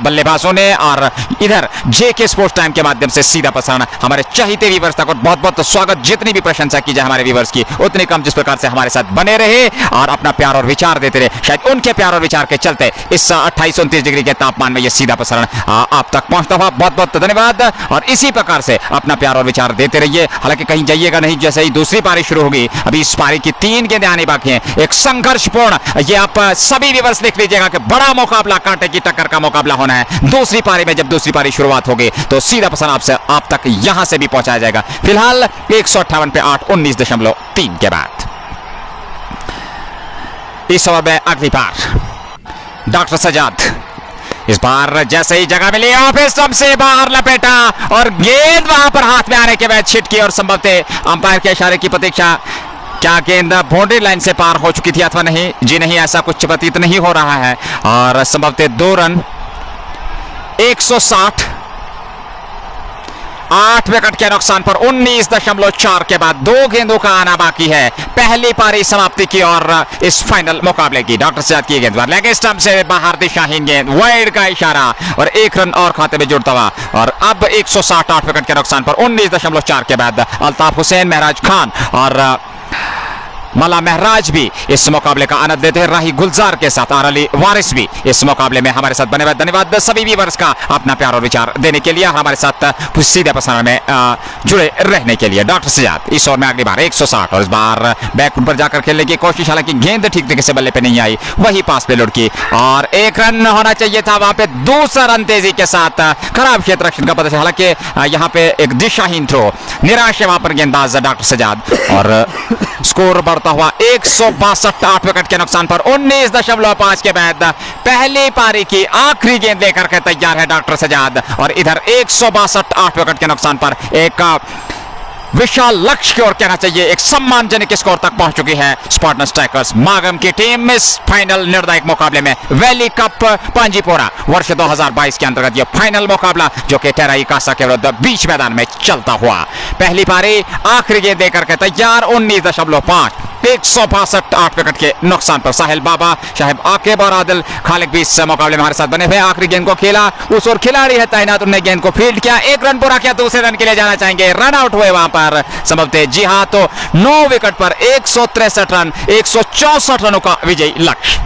बल्लेबाजों ने। और इधर जेके स्पोर्ट्स टाइम के माध्यम से सीधा प्रसारण हमारे चाहते व्यूअर्स तक, और बहुत बहुत स्वागत। जितनी भी प्रशंसा की जाए हमारे व्यूअर्स की, उतनी कम। जिस प्रकार से हमारे साथ बने रहे और अपना प्यार और विचार देते रहे, शायद उनके प्यार और विचार के चलते इस 28-29 डिग्री के तापमान में यह सीधा प्रसारण आप तक पहुंचता हुआ। बहुत बहुत धन्यवाद, और इसी प्रकार से अपना प्यार और विचार देते रहिए। हालांकि कहीं जाइएगा नहीं, जैसे ही दूसरी पारी शुरू होगी, अभी इस पारी की 3 गेंदें आने बाकी हैं। एक संघर्षपूर्ण, ये आप सभी व्यूअर्स लिख लीजिएगा कि बड़ा मुकाबला, कांटे की टक्कर का मुकाबला होना है दूसरी पारी में। जब दूसरी पारी शुरुआत होगी तो सीधा प्रसारण आपसे आप तक यहां से भी पहुंचाया जाएगा। फिलहाल 158 पे 8 19.3 के बाद। इस ओवर में अगली बार डॉक्टर सजाद, इस बार जैसे ही जगह मिली, ऑफ स्टंप से बाहर लपेटा, और गेंद वहां पर हाथ में आने के बाद छिटकी, और संभवतः अंपायर के इशारे की प्रतीक्षा। क्या गेंद बाउंड्री लाइन से पार हो चुकी थी अथवा नहीं? जी नहीं, ऐसा कुछ प्रतीत नहीं हो रहा है, और संभवतः 2 रन 160 8 विकेट के नुकसान पर 19.4 के बाद 2 गेंदों का आना बाकी है पहली पारी समाप्ति की, और इस फाइनल मुकाबले की। डॉक्टर सजाद की गेंद लेग स्टंप से बाहर, दिशाहीन गेंद, वाइड का इशारा, और 1 रन और खाते में जुड़ता हुआ। और अब 160 8 विकेट के नुकसान पर 19.4 के बाद अल्ताफ हुसैन, महराज खान और मला महराज भी इस मुकाबले का आनंद लेते हैं, राही गुलजार के साथ। और अली वारिस भी इस मुकाबले में हमारे साथ बने हुए। धन्यवाद सभी व्यूअर्स का अपना प्यार और विचार देने के लिए, हमारे साथ सीधे प्रसारण में जुड़े रहने के लिए। डॉक्टर सजाद इस ओवर में अगली बार 160, और इस बार बैकफुट पर जाकर खेलने की कोशिश, हालांकि गेंद ठीक तरीके से बल्ले पे नहीं आई, वही पास पे लुढ़की, और 1 रन होना चाहिए था वहां पे। दूसरा रन तेजी के साथ, खराब क्षेत्र रक्षण का प्रदर्शन, हालांकि यहाँ पे एक दिशाहीन थ्रो, निराश है वहां पर गेंदबाज डॉक्टर सजाद, और स्कोर बढ़ता हुआ 162 8 विकेट के नुकसान पर 19.5 के बाद पहली पारी की आखिरी गेंद लेकर के तैयार है डॉक्टर सजाद, और इधर 162 8 विकेट के नुकसान पर एक विशाल लक्ष्य की ओर, कहना चाहिए एक सम्मानजनक स्कोर तक पहुंच चुकी है स्पार्टन स्ट्राइकर्स मागम की टीम इस फाइनल निर्णायक मुकाबले में। वैली कप पांजीपोरा वर्ष 2022 के अंतर्गत यह फाइनल मुकाबला, जो कि टेराई कासा के विरुद्ध बीच मैदान में चलता हुआ। पहली पारी आखिरी गेंद देकर के तैयार, 19.5 162 8 विकेट के नुकसान पर। साहिल बाबा, शाहिब आकिब और आदिल खालिक भी इस मुकाबले में हमारे साथ बने हुए। आखिरी गेंद को खेला, उस और खिलाड़ी है तैनात, उन्होंने गेंद को फील्ड किया, 1 रन पूरा किया, दूसरे रन के लिए जाना चाहेंगे, रन आउट हुए वहां पर संभवतः। जी हां, तो 9 विकेट पर 163 रन, 164 रनों का विजयी लक्ष्य।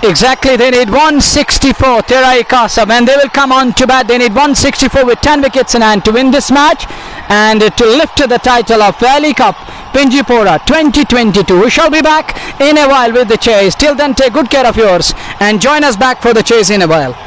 Exactly, they need 164, Terai Kasam, and they will come on to bat. They need 164 with 10 wickets in hand to win this match. and to lift the title of Valley Cup Panjipora 2022. We shall be back in a while with the chase. Till then, take good care of yours and join us back for the chase in a while.